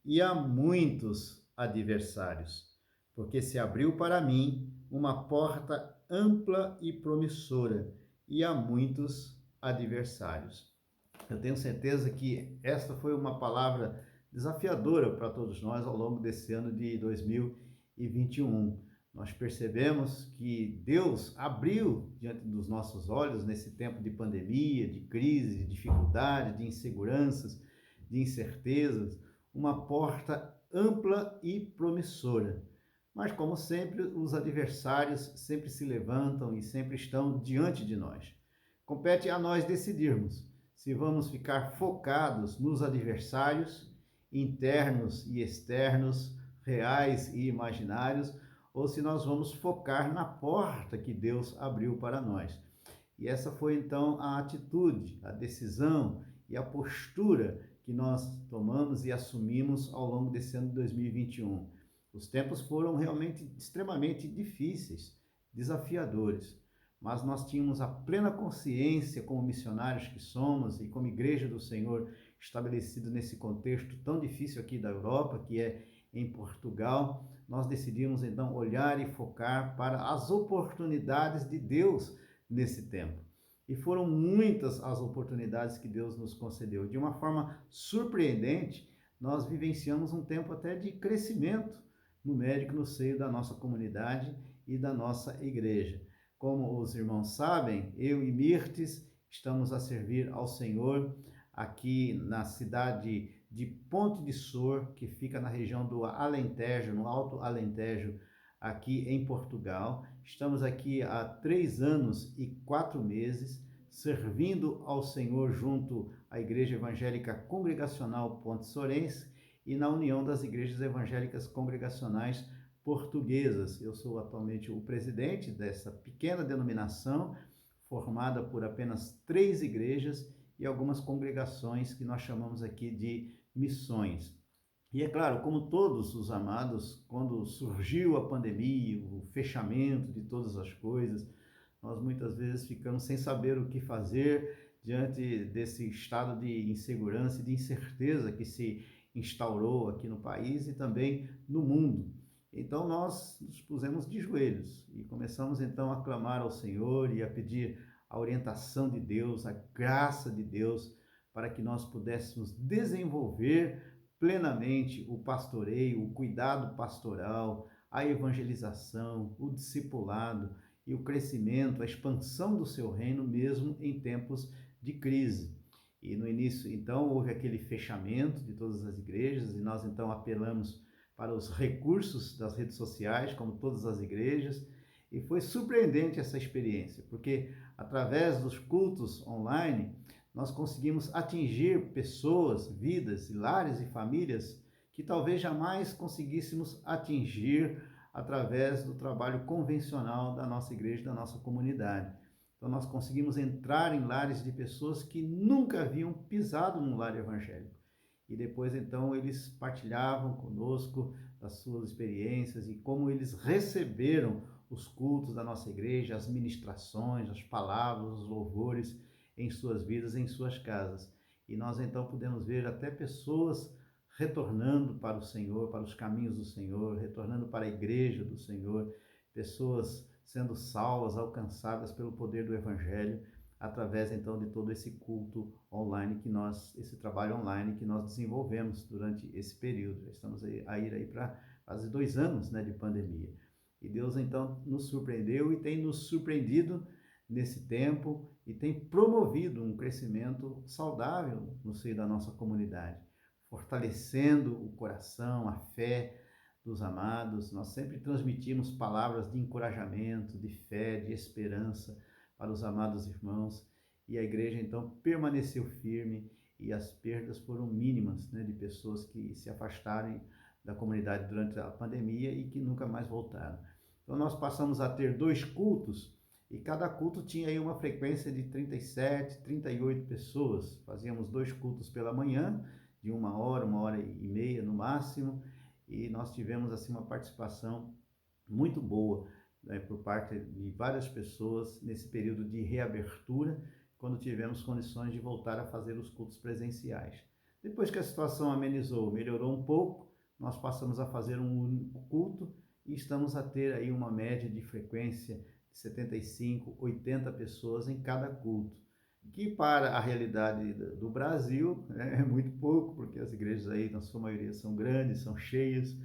e há muitos adversários. Porque se abriu para mim uma porta ampla e promissora, e há muitos adversários. Eu tenho certeza que esta foi uma palavra desafiadora para todos nós ao longo desse ano de 2021. Nós percebemos que Deus abriu diante dos nossos olhos, nesse tempo de pandemia, de crise, de dificuldade, de inseguranças, de incertezas, uma porta ampla e promissora. Mas, como sempre, os adversários sempre se levantam e sempre estão diante de nós. Compete a nós decidirmos se vamos ficar focados nos adversários, internos e externos, reais e imaginários, ou se nós vamos focar na porta que Deus abriu para nós. E essa foi então a atitude, a decisão e a postura que nós tomamos e assumimos ao longo desse ano de 2021. Os tempos foram realmente extremamente difíceis, desafiadores, mas nós tínhamos a plena consciência, como missionários que somos e como Igreja do Senhor, estabelecido nesse contexto tão difícil aqui da Europa, que é em Portugal. Nós decidimos então olhar e focar para as oportunidades de Deus nesse tempo. E foram muitas as oportunidades que Deus nos concedeu. De uma forma surpreendente, nós vivenciamos um tempo até de crescimento numérico no seio da nossa comunidade e da nossa igreja. Como os irmãos sabem, eu e Mirtes estamos a servir ao Senhor aqui na cidade de Ponte de Sor, que fica na região do Alentejo, no Alto Alentejo, aqui em Portugal. Estamos aqui há 3 anos e 4 meses, servindo ao Senhor junto à Igreja Evangélica Congregacional Ponte Sorense e na União das Igrejas Evangélicas Congregacionais Portuguesas. Eu sou atualmente o presidente dessa pequena denominação, formada por apenas 3 igrejas e algumas congregações que nós chamamos aqui de missões. E é claro, como todos os amados, quando surgiu a pandemia, o fechamento de todas as coisas, nós muitas vezes ficamos sem saber o que fazer diante desse estado de insegurança e de incerteza que se instaurou aqui no país e também no mundo. Então nós nos pusemos de joelhos e começamos então a clamar ao Senhor e a pedir a orientação de Deus, a graça de Deus, para que nós pudéssemos desenvolver plenamente o pastoreio, o cuidado pastoral, a evangelização, o discipulado e o crescimento, a expansão do seu reino, mesmo em tempos de crise. E no início, então, houve aquele fechamento de todas as igrejas e nós, então, apelamos para os recursos das redes sociais, como todas as igrejas, e foi surpreendente essa experiência, porque através dos cultos online, nós conseguimos atingir pessoas, vidas, lares e famílias que talvez jamais conseguíssemos atingir através do trabalho convencional da nossa igreja, da nossa comunidade. Então nós conseguimos entrar em lares de pessoas que nunca haviam pisado num lar evangélico. E depois então eles partilhavam conosco das suas experiências e como eles receberam os cultos da nossa igreja, as ministrações, as palavras, os louvores em suas vidas, em suas casas. E nós então podemos ver até pessoas retornando para o Senhor, para os caminhos do Senhor, retornando para a igreja do Senhor, pessoas sendo salvas, alcançadas pelo poder do Evangelho, através então de todo esse culto online esse trabalho online que nós desenvolvemos durante esse período. Já estamos a ir aí para quase 2 anos, né, de pandemia. E Deus então nos surpreendeu e tem nos surpreendido nesse tempo e tem promovido um crescimento saudável no seio da nossa comunidade, fortalecendo o coração, a fé dos amados. Nós sempre transmitimos palavras de encorajamento, de fé, de esperança para os amados irmãos, e a igreja então permaneceu firme e as perdas foram mínimas, né, de pessoas que se afastaram da comunidade durante a pandemia e que nunca mais voltaram. Então nós passamos a ter 2 cultos e cada culto tinha aí uma frequência de 37, 38 pessoas. Fazíamos 2 cultos pela manhã, de 1 hora, 1h30 no máximo, e nós tivemos assim uma participação muito boa, né, por parte de várias pessoas nesse período de reabertura, quando tivemos condições de voltar a fazer os cultos presenciais. Depois que a situação amenizou, melhorou um pouco, nós passamos a fazer um único culto e estamos a ter aí uma média de frequência de 75, 80 pessoas em cada culto, que para a realidade do Brasil, né, é muito pouco, porque as igrejas aí, na sua maioria, são grandes, são cheias,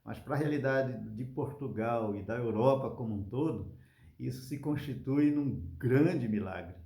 mas para a realidade de Portugal e da Europa como um todo, isso se constitui num grande milagre.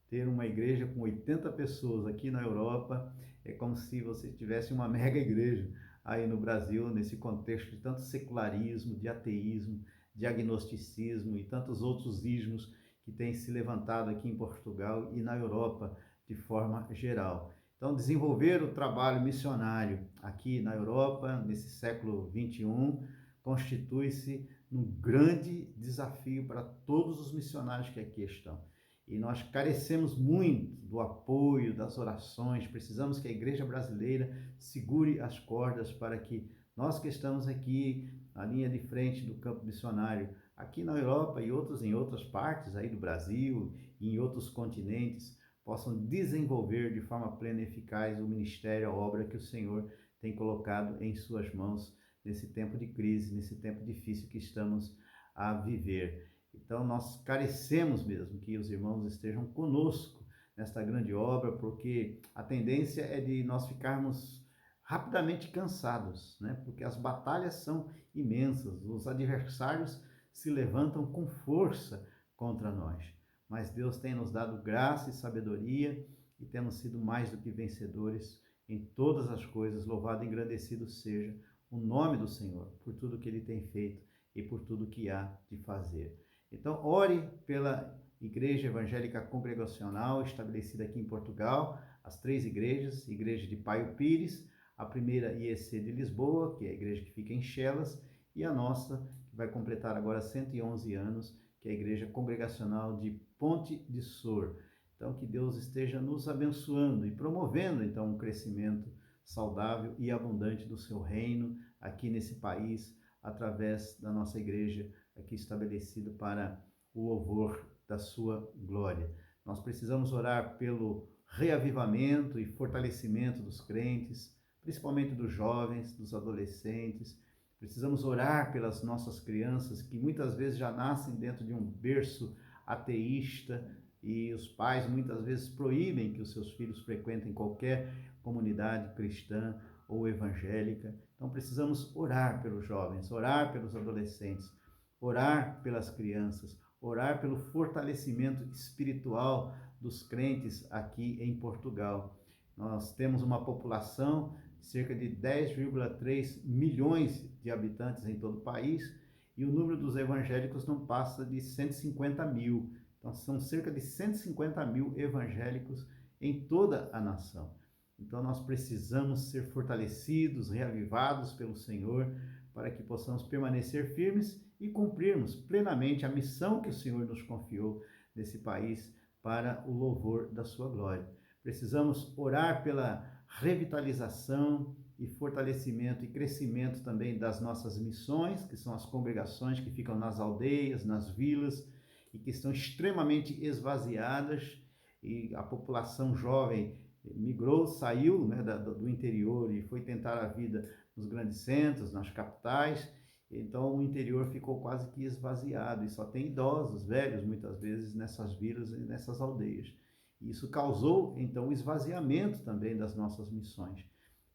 Ter uma igreja com 80 pessoas aqui na Europa é como se você tivesse uma mega igreja aí no Brasil, nesse contexto de tanto secularismo, de ateísmo, de agnosticismo e tantos outros ismos que têm se levantado aqui em Portugal e na Europa de forma geral. Então, desenvolver o trabalho missionário aqui na Europa, nesse século XXI, constitui-se um grande desafio para todos os missionários que aqui estão. E nós carecemos muito do apoio, das orações, precisamos que a igreja brasileira segure as cordas para que nós que estamos aqui na linha de frente do campo missionário, aqui na Europa e em outras partes aí do Brasil e em outros continentes, possam desenvolver de forma plena e eficaz o ministério, a obra que o Senhor tem colocado em suas mãos nesse tempo de crise, nesse tempo difícil que estamos a viver. Então nós carecemos mesmo que os irmãos estejam conosco nesta grande obra, porque a tendência é de nós ficarmos rapidamente cansados, né? Porque as batalhas são imensas, os adversários se levantam com força contra nós. Mas Deus tem nos dado graça e sabedoria e temos sido mais do que vencedores em todas as coisas. Louvado e engrandecido seja o nome do Senhor por tudo que Ele tem feito e por tudo que há de fazer. Então, ore pela Igreja Evangélica Congregacional, estabelecida aqui em Portugal, as 3 igrejas, Igreja de Paio Pires, a primeira IEC de Lisboa, que é a igreja que fica em Chelas, e a nossa, que vai completar agora 111 anos, que é a Igreja Congregacional de Ponte de Sor. Então, que Deus esteja nos abençoando e promovendo, então, um crescimento saudável e abundante do seu reino aqui nesse país, através da nossa igreja aqui estabelecida para o louvor da sua glória. Nós precisamos orar pelo reavivamento e fortalecimento dos crentes, principalmente dos jovens, dos adolescentes. Precisamos orar pelas nossas crianças que muitas vezes já nascem dentro de um berço ateísta e os pais muitas vezes proíbem que os seus filhos frequentem qualquer comunidade cristã ou evangélica. Então precisamos orar pelos jovens, orar pelos adolescentes, orar pelas crianças, orar pelo fortalecimento espiritual dos crentes aqui em Portugal. Nós temos uma população de cerca de 10,3 milhões de habitantes em todo o país e o número dos evangélicos não passa de 150 mil. Então são cerca de 150 mil evangélicos em toda a nação. Então nós precisamos ser fortalecidos, reavivados pelo Senhor, para que possamos permanecer firmes e cumprirmos plenamente a missão que o Senhor nos confiou nesse país para o louvor da sua glória. Precisamos orar pela revitalização e fortalecimento e crescimento também das nossas missões, que são as congregações que ficam nas aldeias, nas vilas, e que estão extremamente esvaziadas, e a população jovem migrou, saiu, né, do interior e foi tentar a vida nos grandes centros, nas capitais. Então o interior ficou quase que esvaziado e só tem idosos, velhos, muitas vezes nessas vilas e nessas aldeias. E isso causou então o esvaziamento também das nossas missões.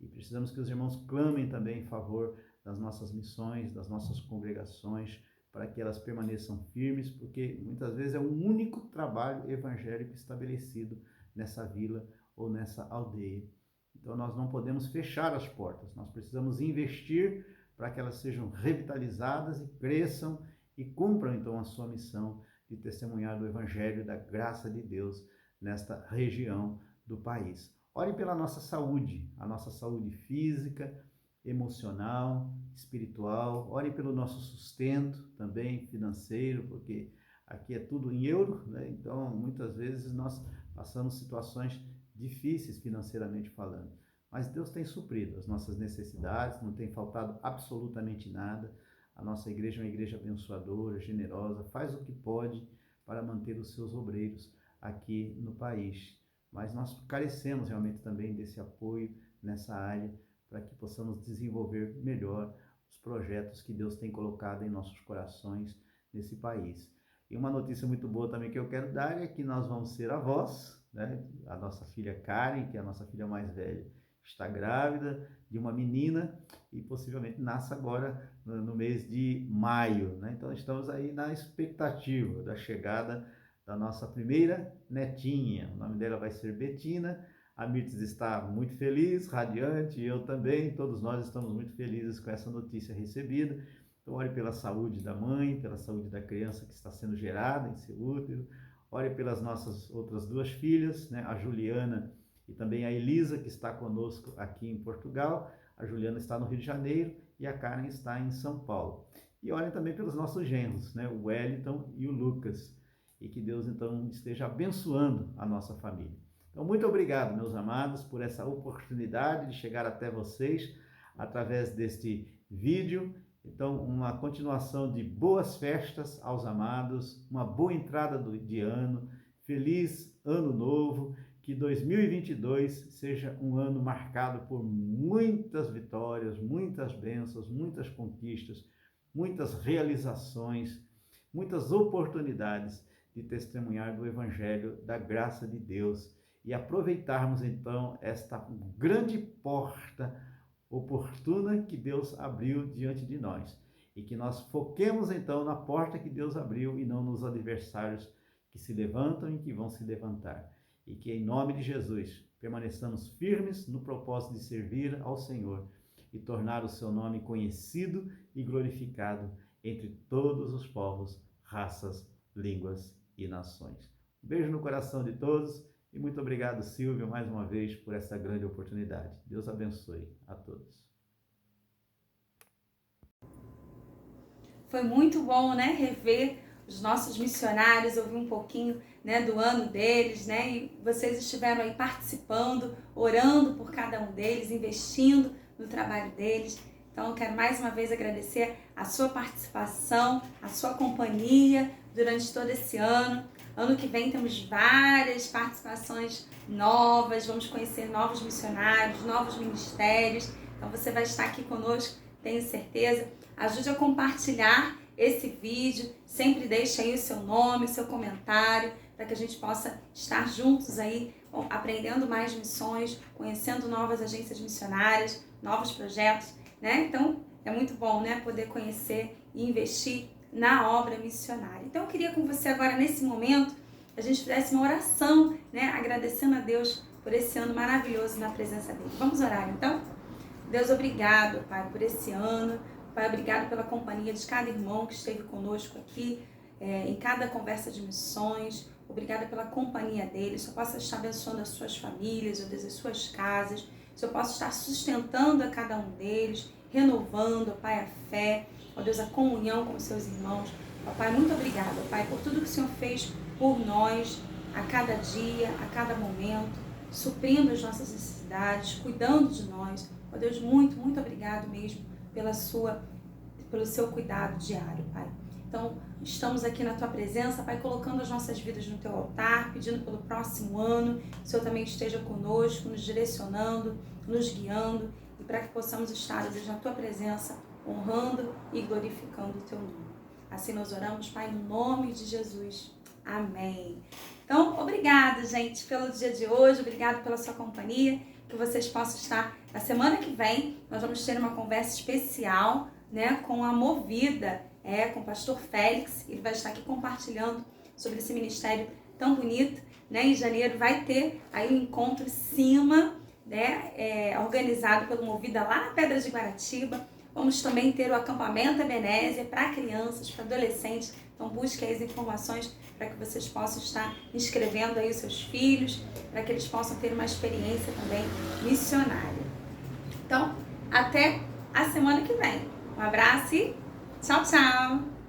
E precisamos que os irmãos clamem também em favor das nossas missões, das nossas congregações, para que elas permaneçam firmes, porque muitas vezes é um único trabalho evangélico estabelecido nessa vila ou nessa aldeia. Então nós não podemos fechar as portas, nós precisamos investir para que elas sejam revitalizadas e cresçam e cumpram então a sua missão de testemunhar do Evangelho da graça de Deus nesta região do país. Ore pela nossa saúde, a nossa saúde física, emocional, espiritual. Ore pelo nosso sustento também financeiro, porque aqui é tudo em euro, né? Então muitas vezes nós passamos situações difíceis financeiramente falando. Mas Deus tem suprido as nossas necessidades, não tem faltado absolutamente nada. A nossa igreja é uma igreja abençoadora, generosa, faz o que pode para manter os seus obreiros aqui no país. Mas nós carecemos realmente também desse apoio nessa área para que possamos desenvolver melhor os projetos que Deus tem colocado em nossos corações nesse país. E uma notícia muito boa também que eu quero dar é que nós vamos ser avós, né? A nossa filha Karen, que é a nossa filha mais velha, está grávida de uma menina e possivelmente nasce agora no mês de maio, né? Então estamos aí na expectativa da chegada da nossa primeira netinha. O nome dela vai ser Betina. A Mirtes está muito feliz, radiante, e eu também, todos nós estamos muito felizes com essa notícia recebida. Então ore pela saúde da mãe, pela saúde da criança que está sendo gerada em seu útero. Ore pelas nossas outras 2 filhas, né? A Juliana e também a Elisa, que está conosco aqui em Portugal. A Juliana está no Rio de Janeiro e a Karen está em São Paulo. E orem também pelos nossos genros, né? O Wellington e o Lucas. E que Deus, então, esteja abençoando a nossa família. Então, muito obrigado, meus amados, por essa oportunidade de chegar até vocês através deste vídeo. Então, uma continuação de boas festas aos amados, uma boa entrada de ano, feliz ano novo, que 2022 seja um ano marcado por muitas vitórias, muitas bênçãos, muitas conquistas, muitas realizações, muitas oportunidades de testemunhar do Evangelho da graça de Deus e aproveitarmos então esta grande porta oportuna que Deus abriu diante de nós. E que nós foquemos então na porta que Deus abriu e não nos adversários que se levantam e que vão se levantar. E que em nome de Jesus permaneçamos firmes no propósito de servir ao Senhor e tornar o seu nome conhecido e glorificado entre todos os povos, raças, línguas e nações. Um beijo no coração de todos e muito obrigado, Silvia, mais uma vez por essa grande oportunidade. Deus abençoe a todos. Foi muito bom, né, rever os nossos missionários, ouvir um pouquinho, né, do ano deles, né, e vocês estiveram aí participando, orando por cada um deles, investindo no trabalho deles. Então eu quero mais uma vez agradecer a sua participação, a sua companhia durante todo esse ano. Ano que vem temos várias participações novas, vamos conhecer novos missionários, novos ministérios. Então você vai estar aqui conosco, tenho certeza. Ajude a compartilhar esse vídeo, sempre deixe aí o seu nome, o seu comentário, para que a gente possa estar juntos aí, aprendendo mais missões, conhecendo novas agências missionárias, novos projetos, né? Então, é muito bom, né, poder conhecer e investir na obra missionária. Então, eu queria com você agora, nesse momento, a gente fizesse uma oração, né, agradecendo a Deus por esse ano maravilhoso na presença dele. Vamos orar, então? Deus, obrigado, Pai, por esse ano. Pai, obrigado pela companhia de cada irmão que esteve conosco aqui, em cada conversa de missões. Obrigada pela companhia deles. Que eu possa estar abençoando as suas famílias, Deus, as suas casas. Que eu possa estar sustentando a cada um deles, renovando, Pai, a fé, ó Deus, a comunhão com os seus irmãos. Ó Pai, muito obrigada, Pai, por tudo que o Senhor fez por nós, a cada dia, a cada momento, suprindo as nossas necessidades, cuidando de nós. Ó Deus, muito, muito obrigado mesmo pelo seu cuidado diário, Pai. Então, estamos aqui na Tua presença, Pai, colocando as nossas vidas no Teu altar, pedindo pelo próximo ano, que o Senhor também esteja conosco, nos direcionando, nos guiando, e para que possamos estar, Deus, na Tua presença, honrando e glorificando o Teu nome. Assim nós oramos, Pai, no nome de Jesus. Amém. Então, obrigada, gente, pelo dia de hoje, obrigado pela sua companhia, que vocês possam estar. Na semana que vem, nós vamos ter uma conversa especial, né, com a Movida, com o pastor Félix. Ele vai estar aqui compartilhando sobre esse ministério tão bonito, né? Em janeiro vai ter aí um encontro cima, né, organizado pelo Movida lá na Pedra de Guaratiba. Vamos também ter o acampamento Ebenezer para crianças, para adolescentes. Então busque aí as informações para que vocês possam estar inscrevendo aí os seus filhos, para que eles possam ter uma experiência também missionária. Então, até a semana que vem. Um abraço e tchau, tchau!